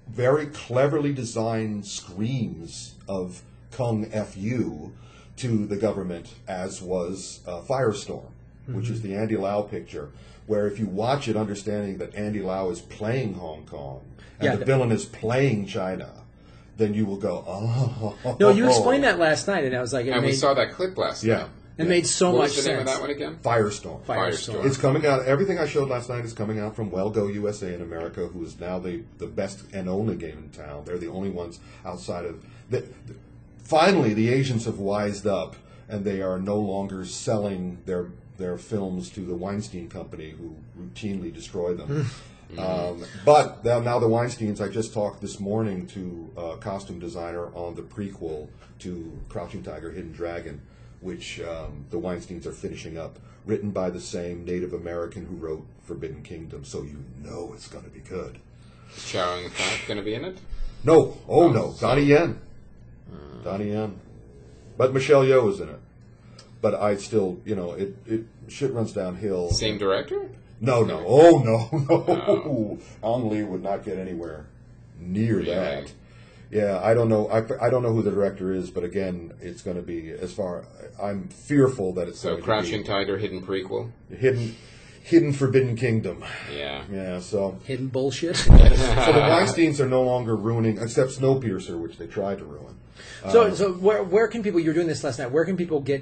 very cleverly designed screams of Kung Fu to the government, as was Firestorm, which is the Andy Lau picture, where if you watch it understanding that Andy Lau is playing Hong Kong and the villain is playing China, then you will go, oh. No, you explained that last night, and I was like... we saw that clip last night. It made so much sense. What was the name of that one again? Firestorm. It's coming out. Everything I showed last night is coming out from Well Go USA in America, who is now the best and only game in town. They're the only ones outside of... Finally, the Asians have wised up, and they are no longer selling their films to the Weinstein Company, who routinely destroy them. But now the Weinsteins, I just talked this morning to a costume designer on the prequel to Crouching Tiger, Hidden Dragon, which the Weinsteins are finishing up, written by the same Native American who wrote Forbidden Kingdom, so you know it's going to be good. Is Chow Yun-fat going to be in it? No. No. Donnie Yen. Donnie Yen. But Michelle Yeoh is in it. But I still, shit runs downhill. Same director? No. Oh, no. Ang Lee would not get anywhere near that. Yeah, I don't know. I don't know who the director is, but again, it's going to be I'm fearful that it's going to be... So Crouching Tiger, Hidden prequel? Hidden Forbidden Kingdom. Yeah, so... Hidden bullshit? So the Weinsteins are no longer ruining, except Snowpiercer, which they tried to ruin. So where can people... You were doing this last night. Where can people go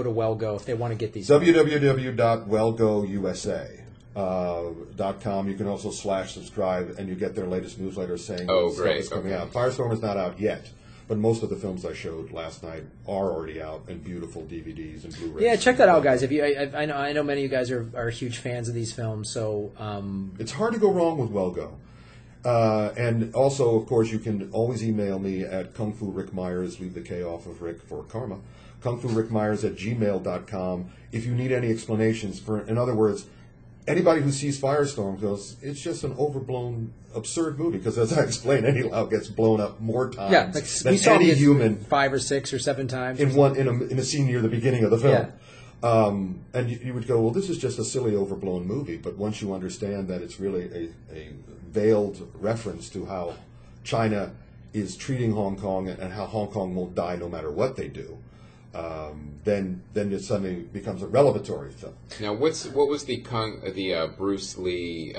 to WellGo if they want to get these? www.wellgousa.com. You can also /subscribe, and you get their latest newsletter saying that stuff is coming out. Firestorm is not out yet, but most of the films I showed last night are already out in beautiful DVDs and Blu-rays. Yeah, check that out, guys. If you, I know many of you guys are huge fans of these films, so it's hard to go wrong with WellGo. And also, of course, you can always email me at Kung Fu Rick Meyers, leave the K off of Rick for karma, kungfurickmyers@gmail.com. If you need any explanations, in other words, anybody who sees Firestorm goes, it's just an overblown, absurd movie, because as I explained, Eddie Lau gets blown up more times than any human. 5 or 6 or 7 times. In a scene near the beginning of the film. Yeah. And you would go, well, this is just a silly, overblown movie. But once you understand that it's really a veiled reference to how China is treating Hong Kong and how Hong Kong won't die no matter what they do, then it suddenly becomes a revelatory film. Now, what was the Bruce Lee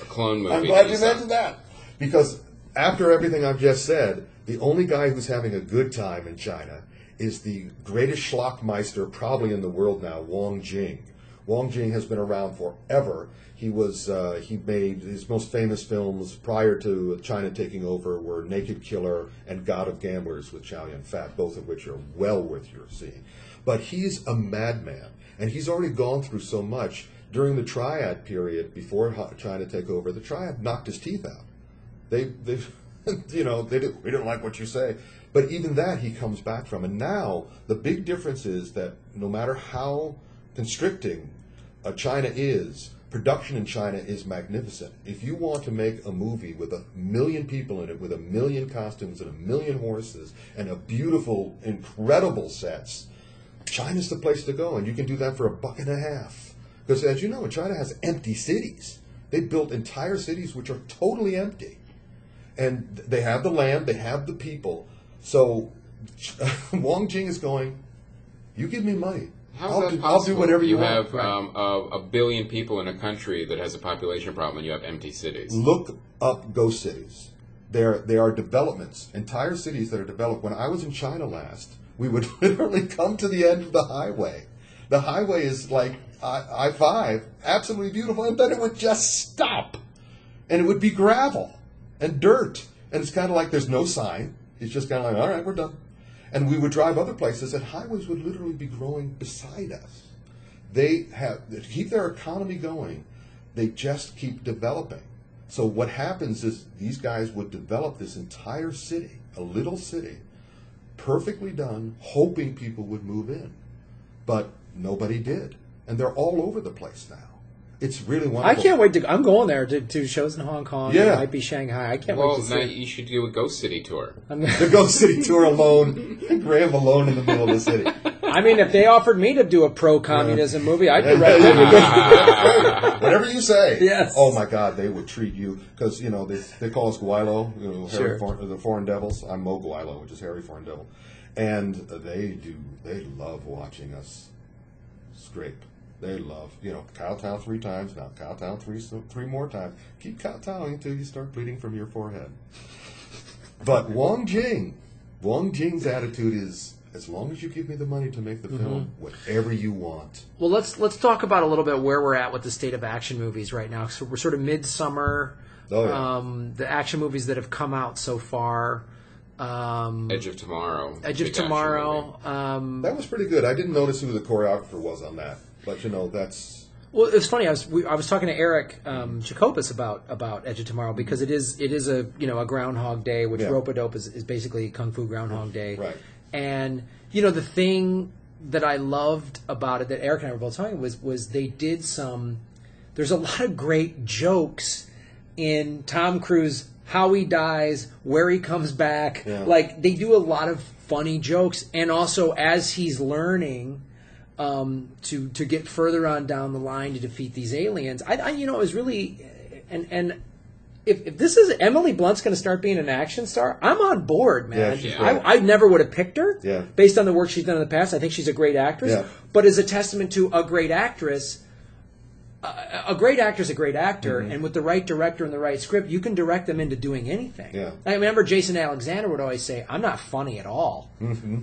clone movie? I'm glad you mentioned that, because after everything I've just said, the only guy who's having a good time in China is the greatest schlockmeister probably in the world now, Wong Jing. Wong Jing has been around forever. He made his most famous films prior to China taking over were Naked Killer and God of Gamblers with Chow Yun-fat, both of which are well worth your seeing. But he's a madman, and he's already gone through so much. During the Triad period, before China take over, the Triad knocked his teeth out. We didn't like what you say. But even that he comes back from. And now the big difference is that no matter how constricting China is, production in China is magnificent. If you want to make a movie with 1 million people in it, with 1 million costumes and 1 million horses and a beautiful, incredible sets, China's the place to go. And you can do that for $1.50. Because as you know, China has empty cities. They built entire cities which are totally empty. And they have the land, they have the people. So Wong Jing is going, you give me money. I'll do whatever you want. You have 1 billion people in a country that has a population problem, and you have empty cities. Look up ghost cities. They are developments, entire cities that are developed. When I was in China last, we would literally come to the end of the highway. The highway is like I-5, absolutely beautiful, and then it would just stop. And it would be gravel and dirt. And it's kind of like there's no sign. It's just kind of like, all right, we're done. And we would drive other places, and highways would literally be growing beside us. They keep their economy going. They just keep developing. So what happens is these guys would develop this entire city, a little city, perfectly done, hoping people would move in. But nobody did. And they're all over the place now. It's really wonderful. I can't wait to. I'm going there to do shows in Hong Kong. Yeah, it might be Shanghai. I can't wait to see. Well, now you should do a Ghost City tour. The Ghost City tour alone, Graham alone in the middle of the city. I mean, if they offered me to do a pro-communism movie, I'd be right there. Whatever you say. Yes. Oh my God, they would treat you because they call us Guilo, Harry the Foreign Devils. I'm Mo Guilo, which is Harry Foreign Devil, and they love watching us scrape. They love, kowtow 3 times, now kowtow 3 more times. Keep kowtowing until you start bleeding from your forehead. But Wong Jing's attitude is, as long as you give me the money to make the film, whatever you want. Well, let's talk about a little bit where we're at with the state of action movies right now. So we're sort of midsummer. Oh, yeah. The action movies that have come out so far. Edge of Tomorrow. That was pretty good. I didn't notice who the choreographer was on that. But that's well. It's funny. I was talking to Eric Jacobus about Edge of Tomorrow because it is a Groundhog Day, which Rope-a-Dope is basically Kung Fu Groundhog Day. Right. And the thing that I loved about it that Eric and I were both talking was they did some. There's a lot of great jokes in Tom Cruise, how he dies, where he comes back. Yeah. Like they do a lot of funny jokes, and also as he's learning. To get further on down the line to defeat these aliens, it was really, and if this is Emily Blunt's going to start being an action star, I'm on board, man. Yeah, she's great. I never would have picked her based on the work she's done in the past. I think she's a great actress, but as a testament to a great actress. A great actor is a great actor, and with the right director and the right script, you can direct them into doing anything. Yeah. I remember Jason Alexander would always say, I'm not funny at all,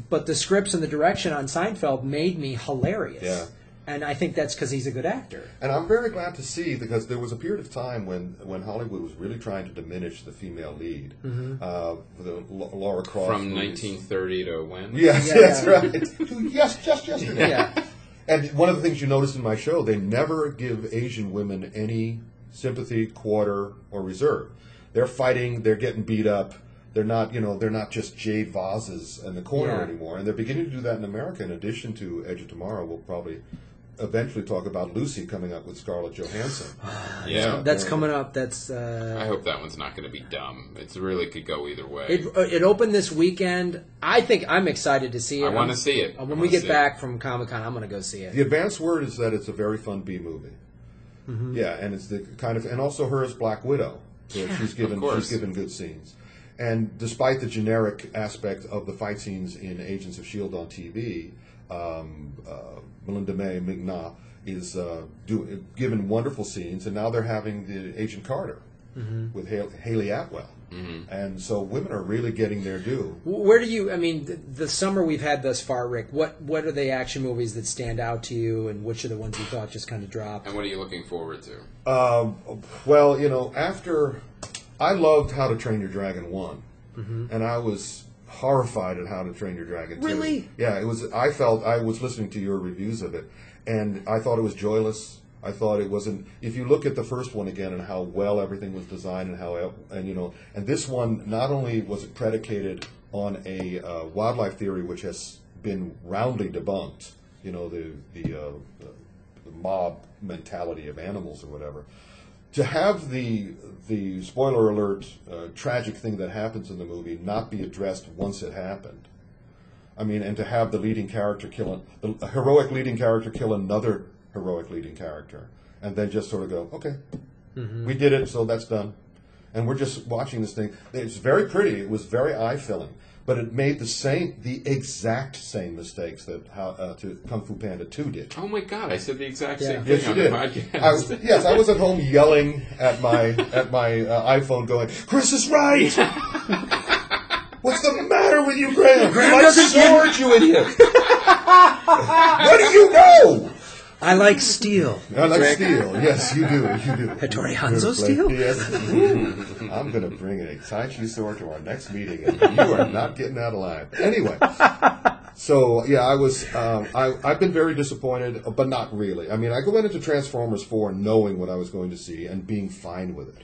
but the scripts and the direction on Seinfeld made me hilarious. Yeah. And I think that's because he's a good actor. And I'm very glad to see, because there was a period of time when Hollywood was really trying to diminish the female lead. The Laura Croft From movies. 1930 to when? Yes, that's right. Yes, just yesterday. Yeah. And one of the things you notice in my show, they never give Asian women any sympathy, quarter, or reserve. They're fighting. They're getting beat up. They're not, they're not just jade vases in the corner anymore. And they're beginning to do that in America. In addition to Edge of Tomorrow, we'll probably eventually talk about Lucy coming up with Scarlett Johansson. That's coming up. That's. I hope that one's not going to be dumb. It really could go either way. It opened this weekend. I think I'm excited to see it. I want to see it. When we get back from Comic-Con, I'm going to go see it. The advanced word is that it's a very fun B movie. Mm-hmm. Yeah, and it's the kind of, and also her as Black Widow. So she's given good scenes. And despite the generic aspect of the fight scenes in Agents of S.H.I.E.L.D. on TV, Melinda May McNaugh is given wonderful scenes, and now they're having the Agent Carter with Haley Atwell. Mm-hmm. And so women are really getting their due. Where do you, the summer we've had thus far, Rick, what are the action movies that stand out to you, and which are the ones you thought just kind of dropped? And what are you looking forward to? Well, after... I loved How to Train Your Dragon 1, and I was horrified at How to Train Your Dragon 2. Really? Yeah, it was. I was listening to your reviews of it, and I thought it was joyless. I thought it wasn't. If you look at the first one again and how well everything was designed and this one, not only was it predicated on a wildlife theory which has been roundly debunked, the mob mentality of animals or whatever. To have the spoiler alert tragic thing that happens in the movie not be addressed once it happened, and to have the leading character a heroic leading character kill another heroic leading character, and then just sort of go, okay, we did it, so that's done, and we're just watching this thing. It's very pretty. It was very eye-filling, but it made the exact same mistakes that Kung Fu Panda 2 did. Oh my God! I said the exact same thing on the podcast. I was at home yelling at my iPhone, going, "Chris is right! What's the matter with you, Graham? You like swords, you idiot! What do you know?" I like steel. I like steel. Yes, you do. Hattori Hanzo steel? Yes. I'm going to bring an Itachi sword to our next meeting, and you are not getting out alive. Anyway, so yeah, I was. I've been very disappointed, but not really. I went into Transformers 4 knowing what I was going to see and being fine with it.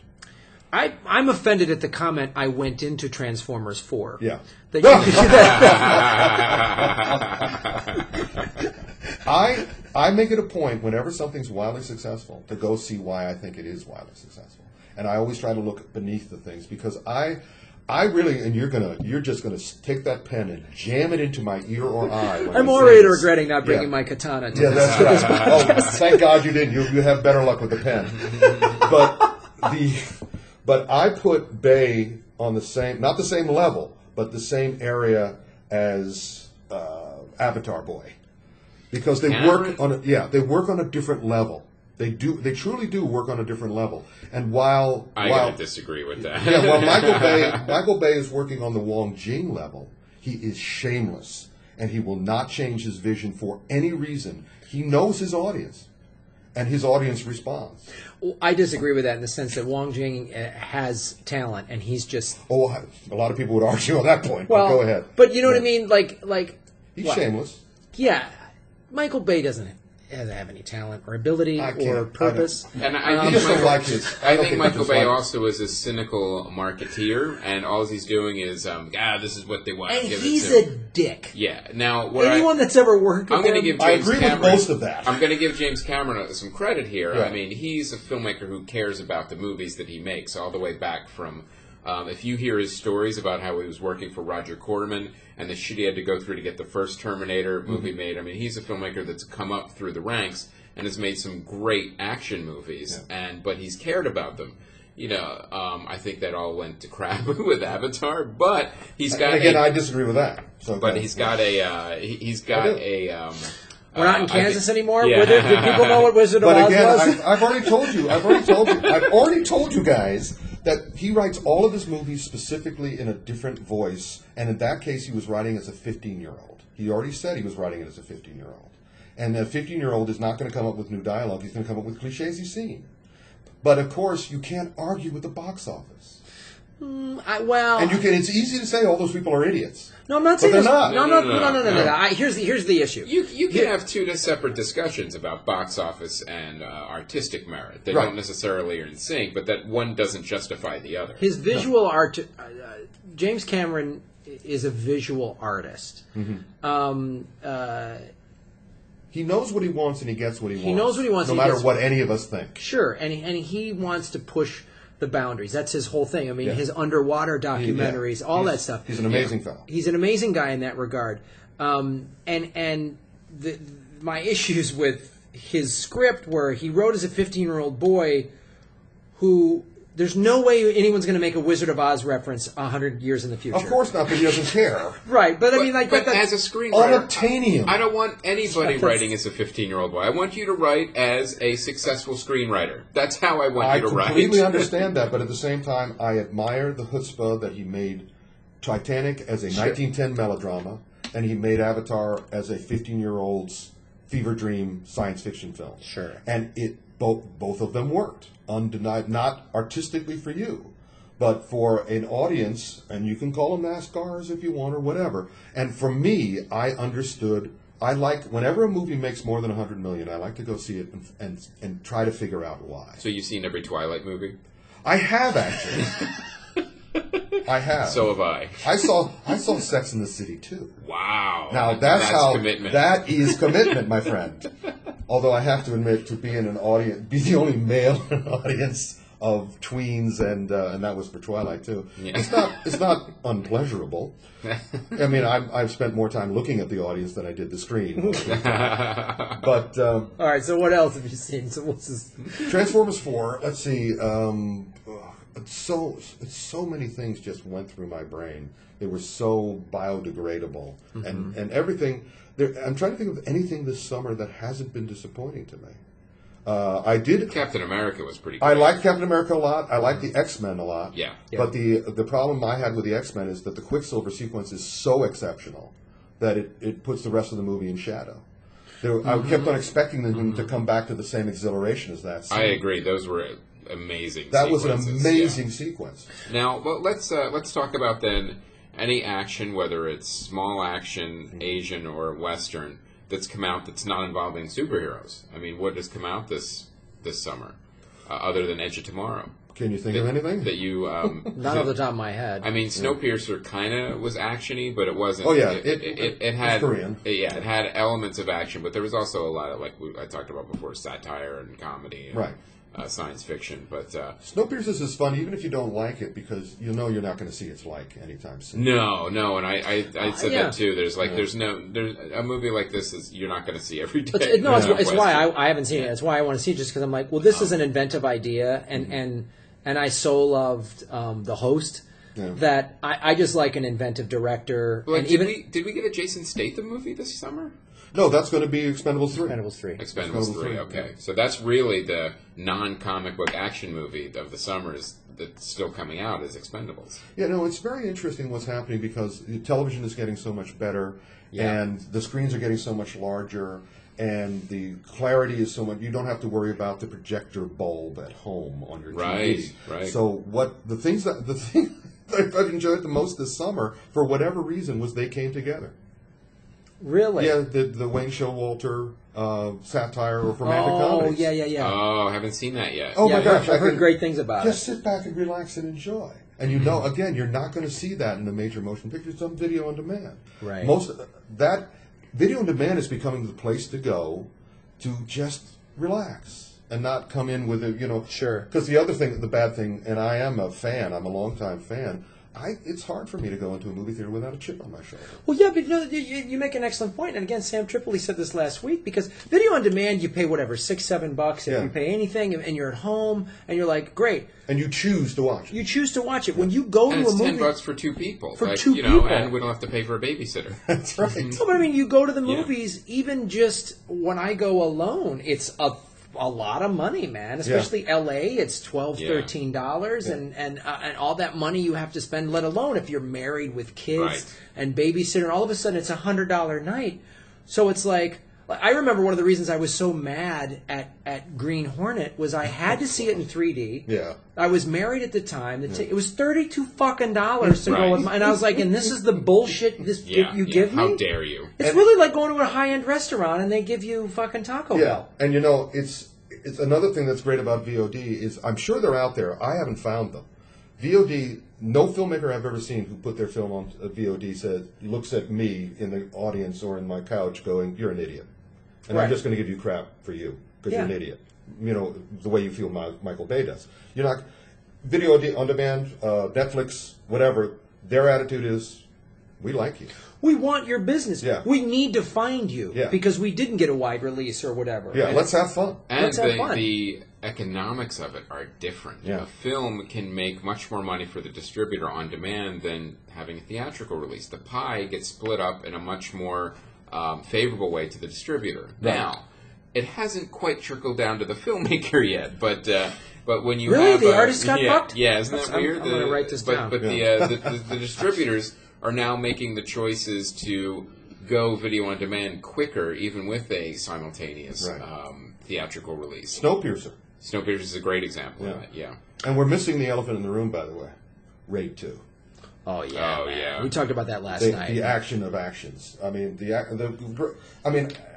I'm offended at the comment I went into Transformers 4. Yeah. I make it a point whenever something's wildly successful to go see why I think it is wildly successful, and I always try to look beneath the things, because I really, and you're just gonna take that pen and jam it into my ear or eye. I'm already regretting not bringing my katana to this. That's right. Oh, thank God you didn't. You have better luck with the pen. But I put Bay on not the same level, but the same area as Avatar Boy. Because they work on a different level. They truly do work on a different level. And while I gotta disagree with that. While Michael Bay is working on the Wong Jing level, he is shameless, and he will not change his vision for any reason. He knows his audience, and his audience responds. Well, I disagree with that in the sense that Wong Jing has talent, and he's just. Oh, a lot of people would argue on that point. Well, but go ahead. But you know what I mean, like he's shameless. Yeah. Michael Bay doesn't have any talent or ability or purpose. And I think Michael Bay also is a cynical marketeer, and all he's doing is, this is what they want. And he's a dick. Yeah. Now, anyone that's ever worked with him, I agree with most of that. I'm going to give James Cameron some credit here. Yeah. He's a filmmaker who cares about the movies that he makes, all the way back from. If you hear his stories about how he was working for Roger Corman and the shit he had to go through to get the first Terminator movie made, he's a filmmaker that's come up through the ranks and has made some great action movies, but he's cared about them. I think that all went to crap with Avatar, but he's got. Again, I disagree with that. He's got a. We're not in Kansas anymore. Yeah. Do people know what Wizard of Oz was? I've already told you guys that he writes all of his movies specifically in a different voice, and in that case, he was writing as a 15-year-old. He already said he was writing it as a 15-year-old, and a 15-year-old is not going to come up with new dialogue. He's going to come up with cliches he's seen. But of course, you can't argue with the box office. Well, and it's easy to say all those people are idiots. No, I'm not saying they're not. No. Here's the issue. You can have two separate discussions about box office and artistic merit. They don't necessarily are in sync, but that one doesn't justify the other. His visual art. James Cameron is a visual artist. He knows what he wants and he gets what he wants. He knows what he wants. No matter what any of us think. Sure, and he wants to push the boundaries. That's his whole thing. I mean, his underwater documentaries, all that stuff. He's an amazing fellow. He's an amazing guy in that regard. And my issues with his script were he wrote as a 15-year-old boy who... There's no way anyone's going to make a Wizard of Oz reference 100 years in the future. Of course not, but he doesn't care. Right, but I mean, like... But as a screenwriter, unobtainium. I don't want anybody writing as a 15-year-old boy. I want you to write as a successful screenwriter. That's how I want you to write. I completely understand that, but at the same time, I admire the chutzpah that he made Titanic as a 1910 melodrama, and he made Avatar as a 15-year-old's fever dream science fiction film. Sure. And both of them worked. Undenied, not artistically for you, but for an audience, and you can call them NASCARs if you want or whatever. And for me, I understood. I like whenever a movie makes more than $100 million, I like to go see it and try to figure out why. So you've seen every Twilight movie? I have actually. I have. So have I. I saw Sex in the City too. Wow. Now that's how commitment. That is commitment, my friend. Although I have to admit, to be in an audience, be the only male in an audience of tweens, and that was for Twilight too. Yeah. It's not unpleasurable. I mean, I've spent more time looking at the audience than I did the screen. But all right. So what else have you seen? So what's this? Transformers 4. Let's see. It's so many things just went through my brain. They were so biodegradable, and everything. I'm trying to think of anything this summer that hasn't been disappointing to me. I did. Captain America was pretty good. I like Captain America a lot. I like the X-Men a lot. Yeah. But the problem I had with the X-Men is that the Quicksilver sequence is so exceptional that it puts the rest of the movie in shadow. I kept on expecting them to come back to the same exhilaration as that scene. I agree. Those were amazing. That was an amazing sequence. Now, well, let's talk about then any action, whether it's small action, Asian or Western, that's come out that's not involving superheroes. I mean, what has come out this summer, other than Edge of Tomorrow? Can you think of anything that you? Not off the top of my head. I mean, Snowpiercer kind of was actiony, but it wasn't. Oh yeah, it had Korean. Yeah, it had elements of action, but there was also a lot of I talked about before, satire and comedy, and, right? Science fiction, but Snowpiercer is fun, even if you don't like it, because you know you're not going to see its like anytime soon. No, and I said that too. There's there's a movie like this is you're not going to see every day. It's why I haven't seen it. It's why I want to see it, just because I'm like, well, this is an inventive idea, and I so loved The Host. Yeah. That I just like an inventive director. Well, and did we get a Jason Statham movie this summer? No, that's going to be Expendables 3. Expendables 3, okay. So that's really the non-comic book action movie of the summer that's still coming out is Expendables. Yeah, no, it's very interesting what's happening because television is getting so much better and the screens are getting so much larger and the clarity is so much. You don't have to worry about the projector bulb at home on your TV. Right. So the thing that I've enjoyed the most this summer, for whatever reason, was they came together. Really? Yeah, the Wayne Showalter satire or romantic comedies. Oh, yeah. Oh, I haven't seen that yet. Oh, my gosh. I've heard great things about it. Just sit back and relax and enjoy. And you know, again, you're not going to see that in the major motion pictures. It's on video on demand. Right. That video on demand is becoming the place to go to just relax and not come in with Sure. Because the bad thing, and I am a fan, I'm a longtime fan, it's hard for me to go into a movie theater without a chip on my shoulder. Well, yeah, but you make an excellent point. And again, Sam Tripoli said this last week, because video on demand, you pay whatever, $6-7 if you pay anything, and you're at home, and you're like, great. And you choose to watch it. You choose to watch it. When you go to a movie... And it's $10 for two people. For two people. And we don't have to pay for a babysitter. That's right. No, but I mean, you go to the movies, even just when I go alone, it's a lot of money, man. Especially L.A., it's $12, $13, and all that money you have to spend. Let alone if you're married with kids and babysitter, and all of a sudden it's $100 night. So it's like, I remember one of the reasons I was so mad at Green Hornet was I had to see it in 3D. Yeah. I was married at the time. It was $32 fucking to go with and I was like, and this is the bullshit you give me? How dare you? It's really like going to a high-end restaurant and they give you fucking Taco Bell. And it's another thing that's great about VOD is I'm sure they're out there. I haven't found them. VOD, no filmmaker I've ever seen who put their film on VOD looks at me in the audience or in my couch going, "You're an idiot." And I'm just going to give you crap for you because you're an idiot. The way you feel Michael Bay does. You're not video on demand, Netflix, whatever. Their attitude is, we like you. We want your business. Yeah. We need to find you because we didn't get a wide release or whatever. Yeah, let's have fun. And the economics of it are different. Yeah. A film can make much more money for the distributor on demand than having a theatrical release. The pie gets split up in a much more favorable way to the distributor. Right. Now, it hasn't quite trickled down to the filmmaker yet, but when you really have the artist got fucked? Yeah, isn't that weird? I'm going to write this down. But the distributors are now making the choices to go video on demand quicker, even with a simultaneous theatritrical release. Snowpiercer. Snowpiercer is a great example of that. Yeah. And we're missing the elephant in the room, by the way. Raid 2. Oh yeah, oh yeah. We talked about that last night. The action of actions. I mean,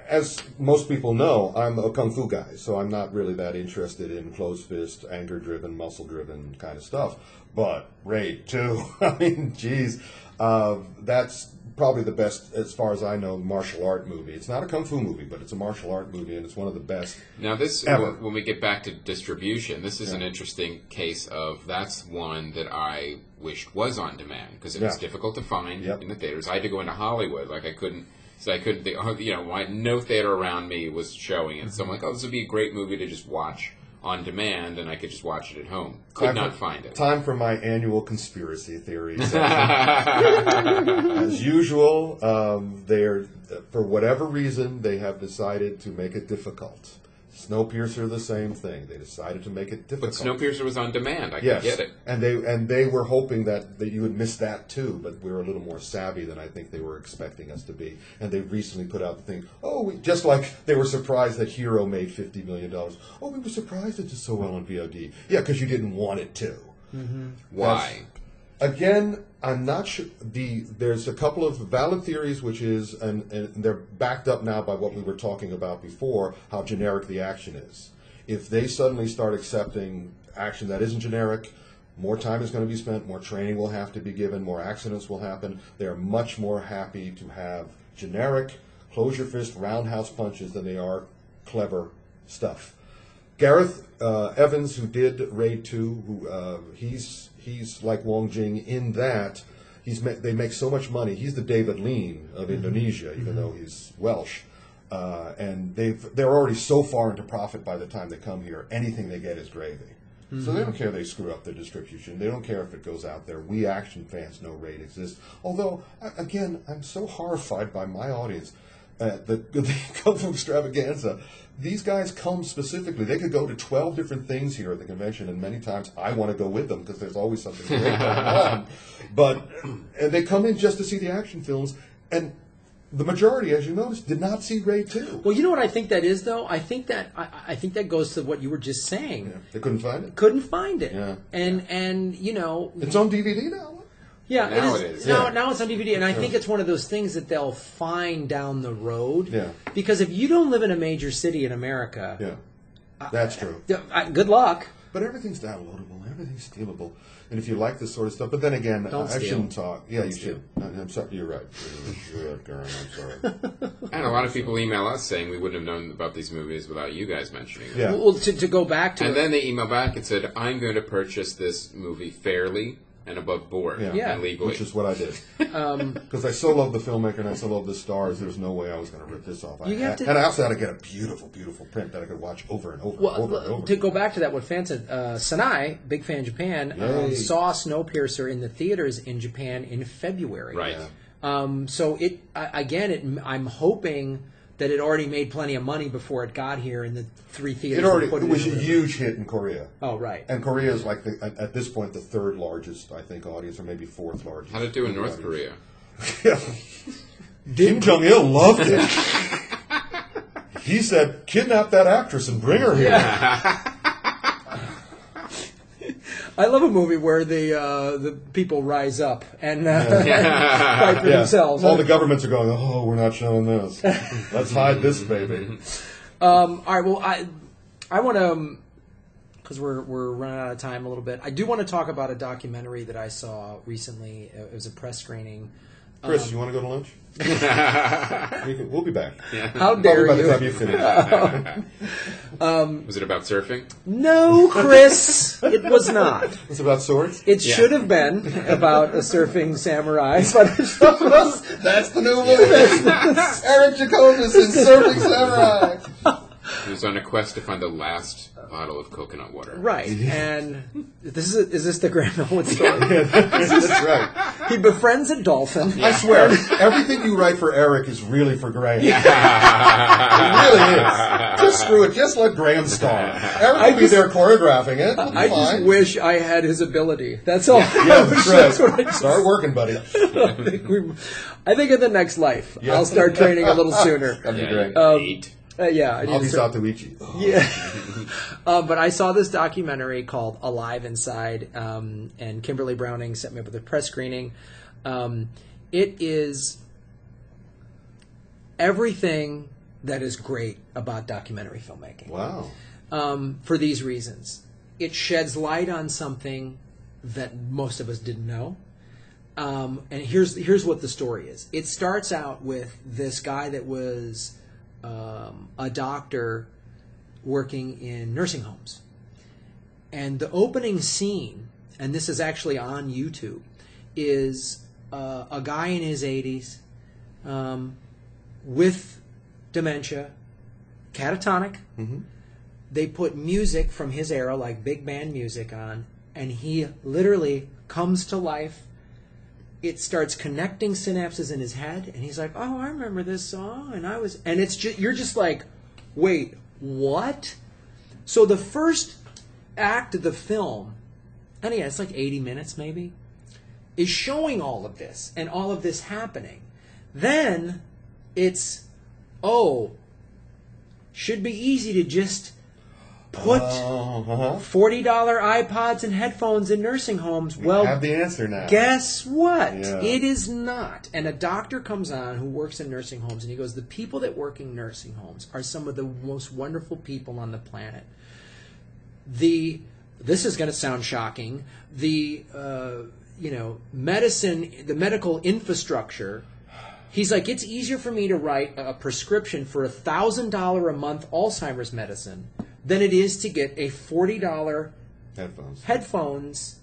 as most people know, I'm a kung fu guy, so I'm not really that interested in closed fist, anger-driven, muscle-driven kind of stuff. But Raid 2, I mean, geez, that's probably the best, as far as I know, martial art movie. It's not a kung fu movie, but it's a martial art movie, and it's one of the best. Now, this ever. When we get back to distribution, this is an interesting case of that's one that I wished was on demand because it was difficult to find in the theaters. I had to go into Hollywood, like I couldn't. No theater around me was showing it. So I'm like, this would be a great movie to just watch on demand, and I could just watch it at home. Could not find it. Time for my annual conspiracy theory session. As usual, for whatever reason, they have decided to make it difficult. Snowpiercer, the same thing. They decided to make it difficult. But Snowpiercer was on demand. I could get it. And they were hoping that you would miss that too, but we were a little more savvy than I think they were expecting us to be. And they recently put out the thing, just like they were surprised that Hero made $50 million. Oh, we were surprised it did so well on VOD. Yeah, because you didn't want it to. Mm-hmm. Why? Again, I'm not sure. There's a couple of valid theories, which is, and they're backed up now by what we were talking about before, how generic the action is. If they suddenly start accepting action that isn't generic, more time is going to be spent, more training will have to be given, more accidents will happen. They're much more happy to have generic, close your fist, roundhouse punches than they are clever stuff. Gareth Evans, who did Raid 2, he's like Wong Jing in that they make so much money. He's the David Lean of Indonesia, even though he's Welsh. And they're already so far into profit by the time they come here. Anything they get is gravy. Mm-hmm. So they don't care if they screw up their distribution. They don't care if it goes out there. We action fans know Raid exists. Although, again, I'm so horrified by my audience. The Kung Fu Extravaganza, these guys come specifically. They could go to 12 different things here at the convention, and many times I want to go with them because there's always something great going on. And they come in just to see the action films, and the majority, as you noticed, did not see Raid 2. Well, you know what I think that is, though? I think that goes to what you were just saying. Yeah. They couldn't find it? Couldn't find it. Yeah. And you know... It's on DVD now. Yeah, now it is. Now it's on DVD, and I think it's one of those things that they'll find down the road. Yeah. Because if you don't live in a major city in America... Yeah, that's true. Good luck. But everything's downloadable. Everything's stealable. And if you like this sort of stuff... But then again, I shouldn't talk. Yeah, you should. I'm sorry. You're right. You're right, Karen. I'm sorry. And a lot of people email us saying we wouldn't have known about these movies without you guys mentioning them. Yeah. Well, to go back to... And then they email back and said, I'm going to purchase this movie fairly and above board and legally. Which is what I did. Because I so love the filmmaker and I so love the stars, there's no way I was going to rip this off. And I also had to get a beautiful, beautiful print that I could watch over and over and over. To go back to that, what fan said, Sanai, big fan in Japan, saw Snowpiercer in the theaters in Japan in February. Right. So I'm hoping that it already made plenty of money before it got here in the 3 theaters. It was a huge hit in Korea. Oh, right. And Korea is like, at this point, the 3rd largest, I think, audience, or maybe 4th largest. How did it do in North Korea? Kim Jong-il loved it. He said, kidnap that actress and bring her here. Yeah. I love a movie where the people rise up and fight for themselves. All the governments are going, oh, we're not showing this. Let's hide this baby. All right, well, I want to, because we're running out of time a little bit, I do want to talk about a documentary that I saw recently. It was a press screening. Chris, you want to go to lunch? We'll be back. Yeah. How dare by the you? time you finish. Was it about surfing? No, Chris, it was not. It's about swords? It should have been about a surfing samurai. But that's the new movie. Eric Jacobus in Surfing Samurai. He was on a quest to find the last bottle of coconut water. Right, and is this the Graham Elwood story? That's right. He befriends a dolphin. I swear, everything you write for Eric is really for Graham. Yeah. It really is. Just screw it. Just let Graham star. Eric will be there choreographing it. It'll be I fine. just wish I had his ability. That's all. Yeah, that's right. Start working, buddy. I think in the next life, I'll start training a little sooner. That'd be great. 8. Yeah, I'll be Satoichi. Yeah. But I saw this documentary called Alive Inside, and Kimberly Browning set me up with a press screening. It is everything that is great about documentary filmmaking. Wow. For these reasons. It sheds light on something that most of us didn't know. And here's what the story is. It starts out with this guy that was a doctor working in nursing homes. And the opening scene, and this is actually on YouTube, is a guy in his 80s with dementia, catatonic. Mm-hmm. They put music from his era, like big band music, on, and he literally comes to life. It starts connecting synapses in his head, and he's like, "Oh, I remember this song," and it's just you're just like, "Wait, what?" So the first act of the film, and yeah, it's like 80 minutes maybe, is showing all of this and all of this happening. Then it's, should be easy to just put $40 iPods and headphones in nursing homes. Well, have the answer now. Guess what? Yeah. It is not. And a doctor comes on who works in nursing homes, and he goes, the people that work in nursing homes are some of the most wonderful people on the planet. This is going to sound shocking. The medicine, the medical infrastructure. He's like, it's easier for me to write a prescription for $1,000 a month Alzheimer's medicine than it is to get a $40 headphones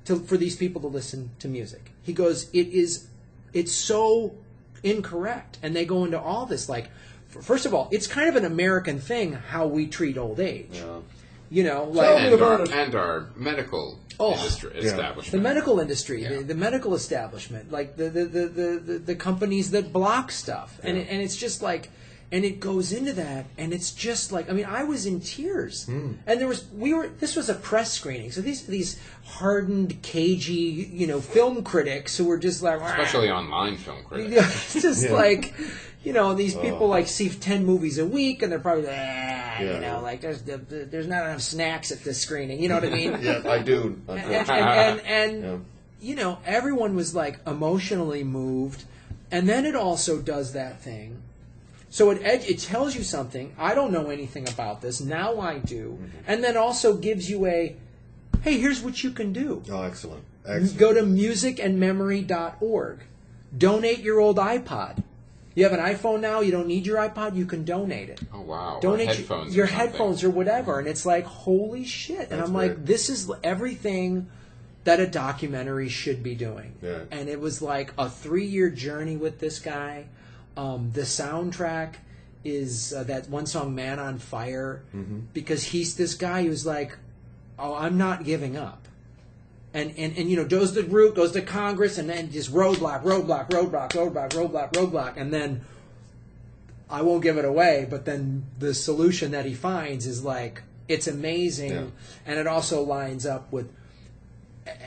for these people to listen to music. He goes, it's so incorrect. And they go into all this, like, first of all, it's kind of an American thing how we treat old age. Yeah. You know, like, and our medical industry establishment. The medical industry, the medical establishment, like the companies that block stuff, and it's just like, and it goes into that, and it's just like, I mean, I was in tears, and this was a press screening, so these hardened, cagey, film critics who were just like, especially online film critics, it's just like. These people like see 10 movies a week, and they're probably like, there's not enough snacks at this screening. You know what I mean? Yeah, I do. And everyone was like emotionally moved, and then it also does that thing. So it tells you something. I don't know anything about this. Now I do, and then also gives you hey, here's what you can do. Oh, excellent. Go to musicandmemory.org. Donate your old iPod. You have an iPhone now, you don't need your iPod, you can donate it. Oh, wow. Donate headphones your headphones or whatever. And it's like, holy shit. And I'm like, this is everything that a documentary should be doing. Yeah. And it was like a 3-year journey with this guy. The soundtrack is that one song, Man on Fire, because he's this guy who's like, I'm not giving up. And goes to root, goes to Congress, and then just roadblock, and then I won't give it away. But then the solution that he finds is like, it's amazing, and it also lines up with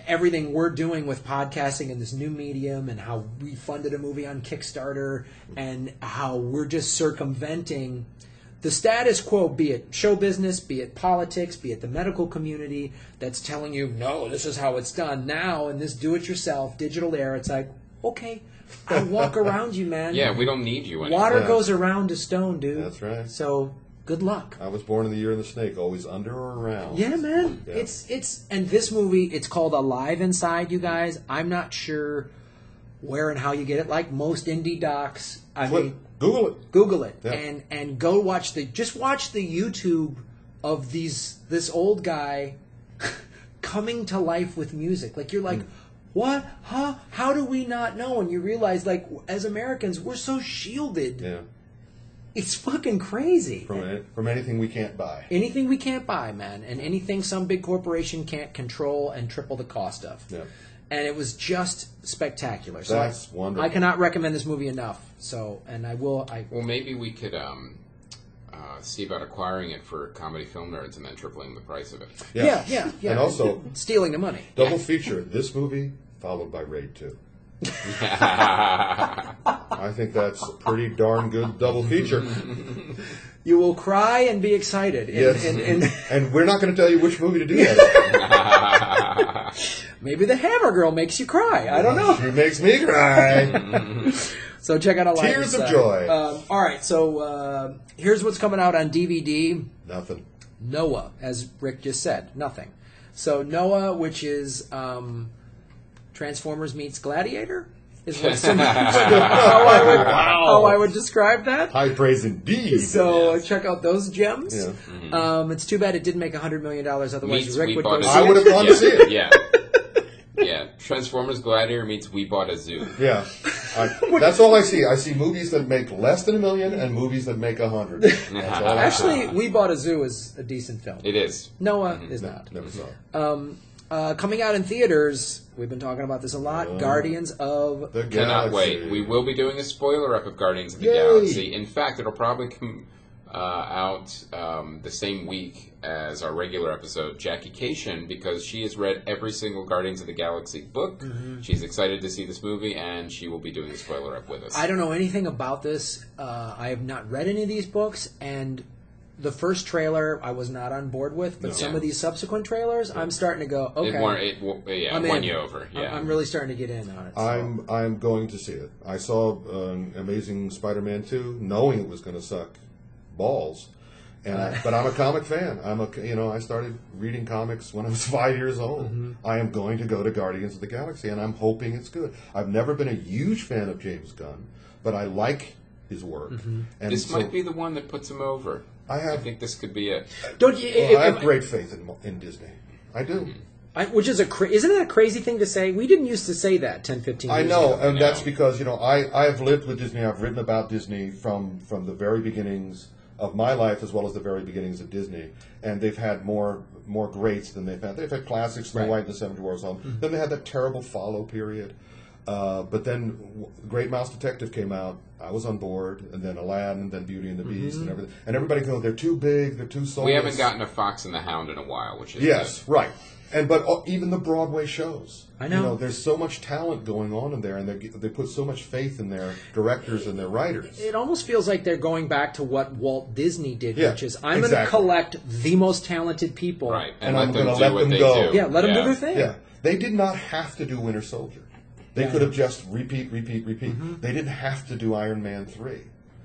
everything we're doing with podcasting and this new medium, and how we funded a movie on Kickstarter, and how we're just circumventing the status quo, be it show business, be it politics, be it the medical community, that's telling you, no, this is how it's done now in this do-it-yourself digital era. It's like, okay, I walk around you, man. Yeah, we don't need you anymore. Water goes around a stone, dude. That's right. So good luck. I was born in the year of the snake, always under or around. Yeah, man. Yeah. It's and this movie, it's called Alive Inside, you guys. I'm not sure where and how you get it. Like most indie docs, I mean, Google it, yeah. and go watch the YouTube of this old guy coming to life with music. Like you're like, what? Huh? How do we not know? And you realize, like, as Americans, we're so shielded. Yeah. It's fucking crazy. From anything we can't buy. Anything we can't buy, man, and anything some big corporation can't control and triple the cost of. Yeah. And it was just spectacular. So That's wonderful. I cannot recommend this movie enough. So, and I will. Well, maybe we could see about acquiring it for Comedy Film Nerds and then tripling the price of it. Yeah. And also stealing the money. Double feature. This movie followed by Raid 2. I think that's a pretty darn good double feature. You will cry and be excited. Yes. And we're not going to tell you which movie to do that. Maybe the Hammer Girl makes you cry. I don't know. She makes me cry. So check out Alive Tears Inside. of joy. All right, so here's what's coming out on DVD. Nothing. Noah, as Rick just said, nothing. So Noah, which is Transformers meets Gladiator, is what how I would describe that. High praise indeed. So check out those gems. Yeah. Mm-hmm. It's too bad it didn't make $100 million. Otherwise, Rick would go see I would have gone to see it. Yeah. Yeah. Transformers Gladiator means We Bought a Zoo. Yeah. That's all I see. I see movies that make less than $1 million and movies that make 100. That's all I see. Actually, We Bought a Zoo is a decent film. It is. Noah is not. Never saw it. Coming out in theaters, we've been talking about this a lot, Guardians of the Cannot Galaxy. wait. We will be doing a spoiler up of Guardians of the Yay. Galaxy. In fact, it'll probably come out the same week as our regular episode, Jackie Cation, because she has read every single Guardians of the Galaxy book. Mm-hmm. She's excited to see this movie, and she will be doing the spoiler up with us. I don't know anything about this. I have not read any of these books, and the first trailer I was not on board with, but some of these subsequent trailers, I'm starting to go, okay. It won you over. Yeah. I'm really starting to get in on it. So. I'm going to see it. I saw Amazing Spider-Man 2, knowing it was going to suck balls. But I'm a comic fan. I started reading comics when I was 5 years old. Mm-hmm. I am going to go to Guardians of the Galaxy, and I'm hoping it's good. I've never been a huge fan of James Gunn, but I like his work. Mm-hmm. And this might be the one that puts him over. I think this could be it. I have great faith in Disney. I do. Which is isn't that a crazy thing to say? We didn't used to say that 10, 15 years ago. I know, and that's because I've lived with Disney. I've written about Disney from the very beginnings of my life as well as the very beginnings of Disney, and they've had more greats than they've had. They've had classics, Snow White and the Seven Dwarfs. Mm-hmm. Then they had that terrible follow period. But then Great Mouse Detective came out. I was on board, and then Aladdin, and then Beauty and the Beast, and everything. And everybody goes, they're too big, they're too soulless. We haven't gotten a Fox and the Hound in a while, which is yes, right. But even the Broadway shows. I know. There's so much talent going on in there, and they put so much faith in their directors and their writers. It almost feels like they're going back to what Walt Disney did, which is I'm going to exactly. collect the most talented people, right, and I'm going to let them go. Yeah, let them do their thing. Yeah, they did not have to do Winter Soldier. They could have just repeat. Mm-hmm. They didn't have to do Iron Man 3.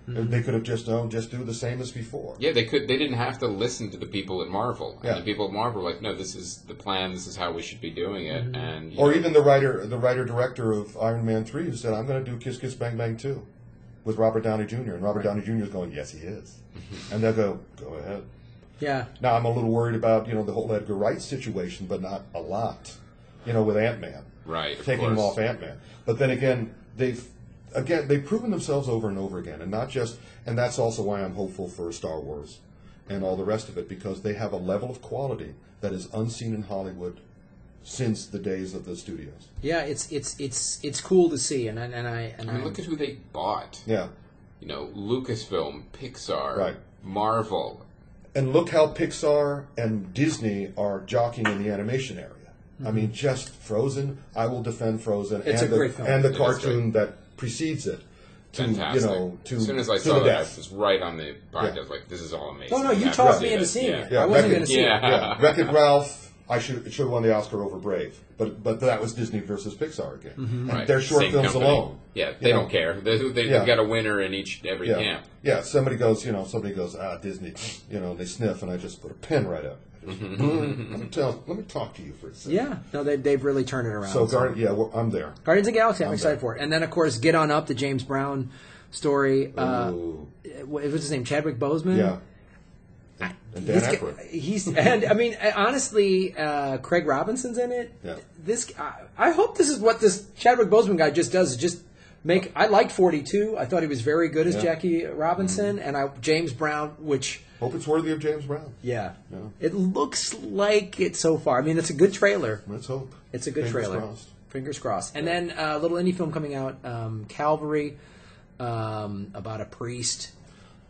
Mm-hmm. They could have just do the same as before. Yeah, they could. They didn't have to listen to the people at Marvel. And the people at Marvel were like, no, this is the plan. This is how we should be doing it. Mm-hmm. And even the writer director of Iron Man 3 who said, I'm going to do Kiss Kiss Bang Bang 2 with Robert Downey Jr. And Robert Downey Jr. is going, yes, he is. And they'll go ahead. Yeah. Now I'm a little worried about the whole Edgar Wright situation, but not a lot. With Ant-Man. Right, taking him off Ant-Man. But then again, they've proven themselves over and over again, and that's also why I'm hopeful for Star Wars and all the rest of it, because they have a level of quality that is unseen in Hollywood since the days of the studios. Yeah, it's cool to see, and I look at who they bought. Yeah, Lucasfilm, Pixar, right, Marvel, and look how Pixar and Disney are jockeying in the animation area. I mean, just Frozen. I will defend Frozen it's a great film. and the cartoon that precedes it. Fantastic. As soon as I saw that, it was right on the podcast. Yeah. Like, this is all amazing. Oh no, you talked me into seeing it. I wasn't going to see it. Yeah, Wreck-It Ralph. I should have won the Oscar over Brave, but that was Disney versus Pixar again. Mm-hmm. And their short films alone. Yeah, they don't care. They've got a winner in every camp. Yeah, somebody goes, Disney, they sniff, and I just put a pen right up. Let me talk to you for a second. Yeah, no, they've really turned it around. So, I'm there. Guardians of the Galaxy, I'm excited for it. And then, of course, Get On Up, the James Brown story. What was his name? Chadwick Boseman? Yeah. And Dan Aykroyd. Honestly, Craig Robinson's in it. Yeah. I hope this is what this Chadwick Boseman guy just does. Just make. I liked 42. I thought he was very good as Jackie Robinson, and James Brown, which. Hope it's worthy of James Brown. Yeah. It looks like it so far. I mean, it's a good trailer. Let's hope. It's a good trailer. Crossed. Fingers crossed. And then a little indie film coming out, Calvary, about a priest.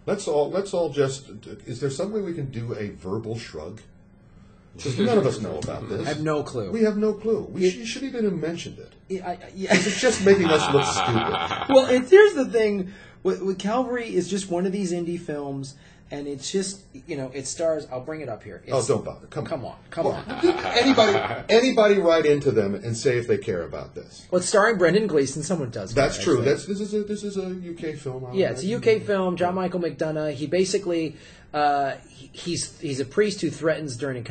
Let's all just. Is there some way we can do a verbal shrug? Because none of us know about this. I have no clue. We have no clue. You shouldn't even have mentioned it. It's just making us look stupid. Well, here's the thing. With Calvary is just one of these indie films, and it's just, it stars. I'll bring it up here. Don't bother. Come on. Anybody write into them and say if they care about this. Well, it's starring Brendan Gleeson. Someone does. That's true. This is a UK film. It's a UK film. John Michael McDonough. He basically he's a priest who threatens during a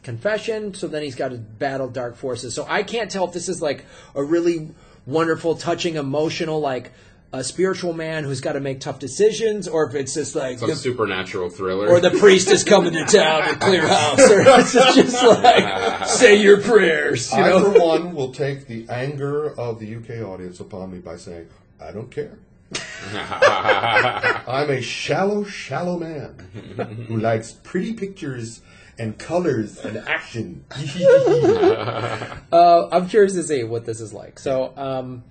confession. So then he's got to battle dark forces. So I can't tell if this is like a really wonderful, touching, emotional, like a spiritual man who's got to make tough decisions, or if it's just like some supernatural thriller, or the priest is coming to town to clear house, or it's just like say your prayers. I, for one, will take the anger of the UK audience upon me by saying, I don't care. I'm a shallow man who likes pretty pictures and colors and action. I'm curious to see what this is like. So,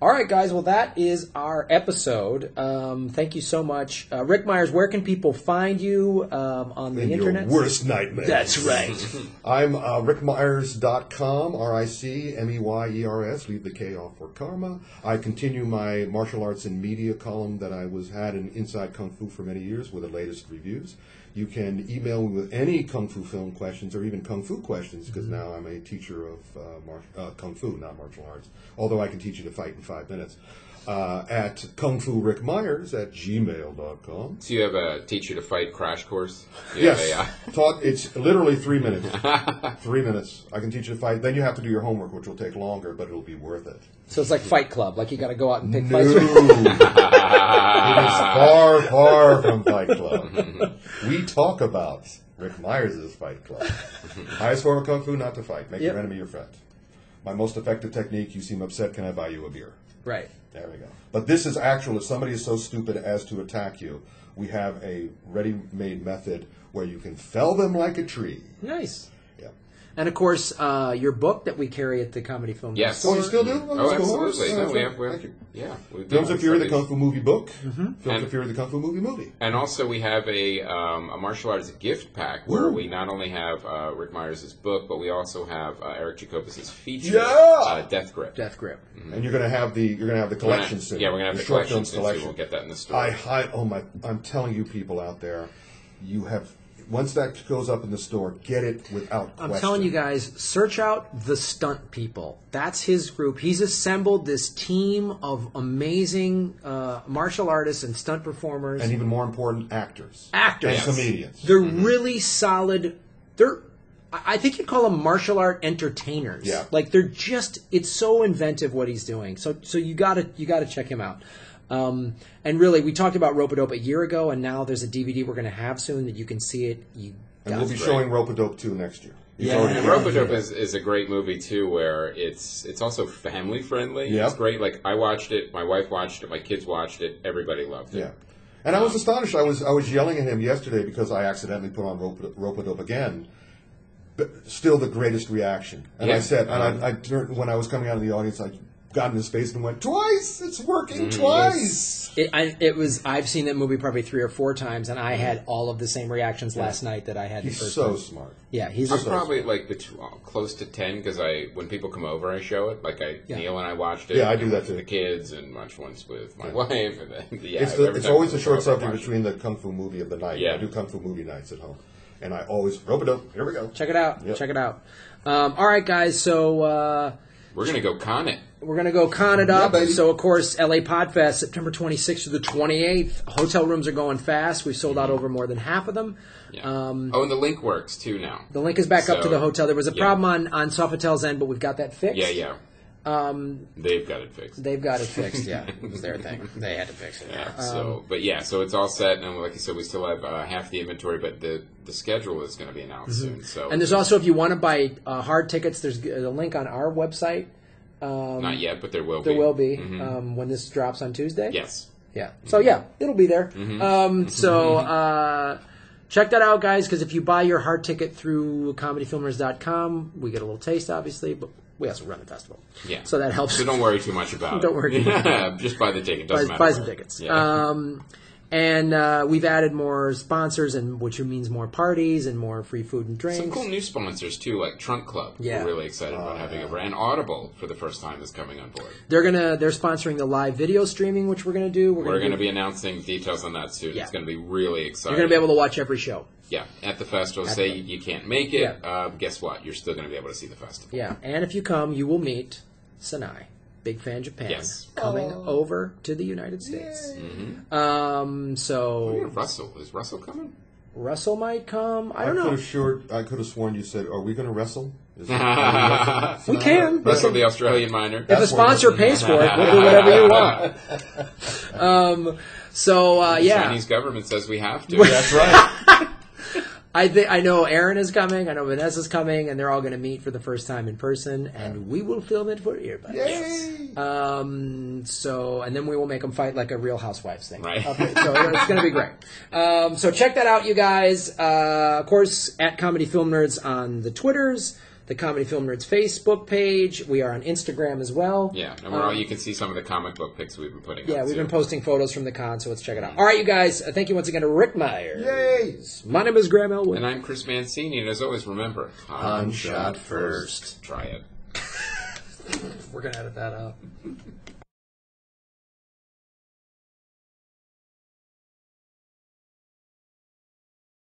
all right, guys. Well, that is our episode. Thank you so much. Rick Meyers, where can people find you on the internet? Your worst nightmare. That's right. I'm rickmeyers.com, RICMEYERS. Leave the K off for karma. I continue my martial arts and media column that I had in Inside Kung Fu for many years with the latest reviews. You can email me with any Kung Fu film questions or even Kung Fu questions, because now I'm a teacher of Kung Fu, not martial arts, although I can teach you to fight in 5 minutes, at kungfurickmyers@gmail.com. So you have a teach you to fight crash course? Yes. It's literally 3 minutes. 3 minutes. I can teach you to fight. Then you have to do your homework, which will take longer, but it'll be worth it. So it's like Fight Club. Like you got to go out and pick fights. It is far, far from Fight Club. We talk about Rick Meyers' Fight Club. Highest form of Kung Fu, not to fight. Make your enemy your friend. My most effective technique, you seem upset, can I buy you a beer? Right. There we go. But this is actual. If somebody is so stupid as to attack you, we have a ready-made method where you can fell them like a tree. Nice. Yeah. And, of course, your book that we carry at the Comedy Film Yes. Oh, you still do? Oh, absolutely. No, we have. Thank you. Yeah. Films of Fury, the Kung Fu movie book. Films of Fury, the Kung Fu movie. And also we have a martial arts gift pack where we not only have Rick Meyers' book, but we also have Eric Jacobus' feature, Death Grip. Death Grip. Mm-hmm. And you're going to have the collection soon. Yeah, we're going to have the collection soon. So we'll get that in the store. I'm telling you, people out there, you have. Once that goes up in the store, get it without question. I'm telling you guys, search out The Stunt People. That's his group. He's assembled this team of amazing martial artists and stunt performers. And even more important, actors. Actors. And comedians. They're really solid. I think you'd call them martial art entertainers. Yeah. Like they're just, it's so inventive what he's doing. So you gotta check him out. And really, we talked about Rope-A-Dope a year ago, and now there's a DVD we're going to have soon that you can see it. And we'll be showing Rope-A-Dope 2 next year. And Rope-A-Dope is a great movie, too, where it's also family-friendly. Yep. It's great. Like, I watched it, my wife watched it, my kids watched it, everybody loved it. Yeah. And I was astonished. I was yelling at him yesterday because I accidentally put on Rope-A-Dope again. But still the greatest reaction. And I said, and I when I was coming out of the audience, got in his face and went, twice! It's working twice! I've seen that movie probably 3 or 4 times, and I had all of the same reactions last night that I had the He's first so time. smart. Yeah, he's I'm probably like close to 10 because when people come over, I show it. Like Neil and I watched it. Yeah, I do that too. With the kids and watched once with my wife. And then, It's always a short something between the Kung Fu movie of the night. Yeah. I do Kung Fu movie nights at home. And I always, rope it up, here we go. Check it out. Yep. Check it out. All right, guys, so... we're going to go con it. We're going to go con it up. baby. So, of course, LA Podfest, September 26th through the 28th. Hotel rooms are going fast. We've sold out over more than half of them. Yeah. And the link works, too, now. The link is back up to the hotel. There was a problem on Sofitel's end, but we've got that fixed. Yeah. They've got it fixed. They've got it fixed, yeah. It was their thing. They had to fix it. Yeah, so it's all set, and like I said, we still have half the inventory, but the schedule is going to be announced soon. So, and there's also, if you want to buy hard tickets, there's a link on our website. Not yet, but there will be. There will be when this drops on Tuesday. Yes. Yeah. So yeah, it'll be there. Check that out, guys, because if you buy your hard ticket through comedyfilmers.com, we get a little taste, obviously, but we also run the festival. Yeah. So that helps. So don't worry too much about it. Don't worry too much about it. Just buy the ticket. Doesn't matter. Buy some tickets. Yeah. And we've added more sponsors, which means more parties and more free food and drinks. Some cool new sponsors, too, like Trunk Club. Yeah. We're really excited about having over. And Audible, for the first time, is coming on board. They're sponsoring the live video streaming, which we're going to do. We're going to be announcing details on that soon. Yeah. It's going to be really exciting. You're going to be able to watch every show. Yeah, at the festival. Say you can't make it, guess what? You're still going to be able to see the festival. Yeah, and if you come, you will meet Sanai, Big Fan Japan, coming over to the United States. Russell. Is Russell coming? Russell might come. I don't know. I could have sworn you said, are we going to wrestle? We can. Wrestle the Australian minor. If a sponsor pays for it, we'll do whatever you want. The Chinese government says we have to. That's right. I know Aaron is coming. I know Vanessa's coming, and they're all going to meet for the first time in person, and we will film it for earbuds. Yay! And then we will make them fight like a Real Housewives thing. Right. Okay, so it's going to be great. So check that out, you guys. Of course, at Comedy Film Nerds on the Twitters. The Comedy Film Nerds Facebook page. We are on Instagram as well. Yeah, and you can see some of the comic book pics we've been putting up. Yeah, we've been posting photos from the con, so let's check it out. All right, you guys. Thank you once again to Rick Meyers. Yay! My name is Graham Elwood. And I'm Chris Mancini, and as always, remember, on shot first. Try it. We're going to edit that out.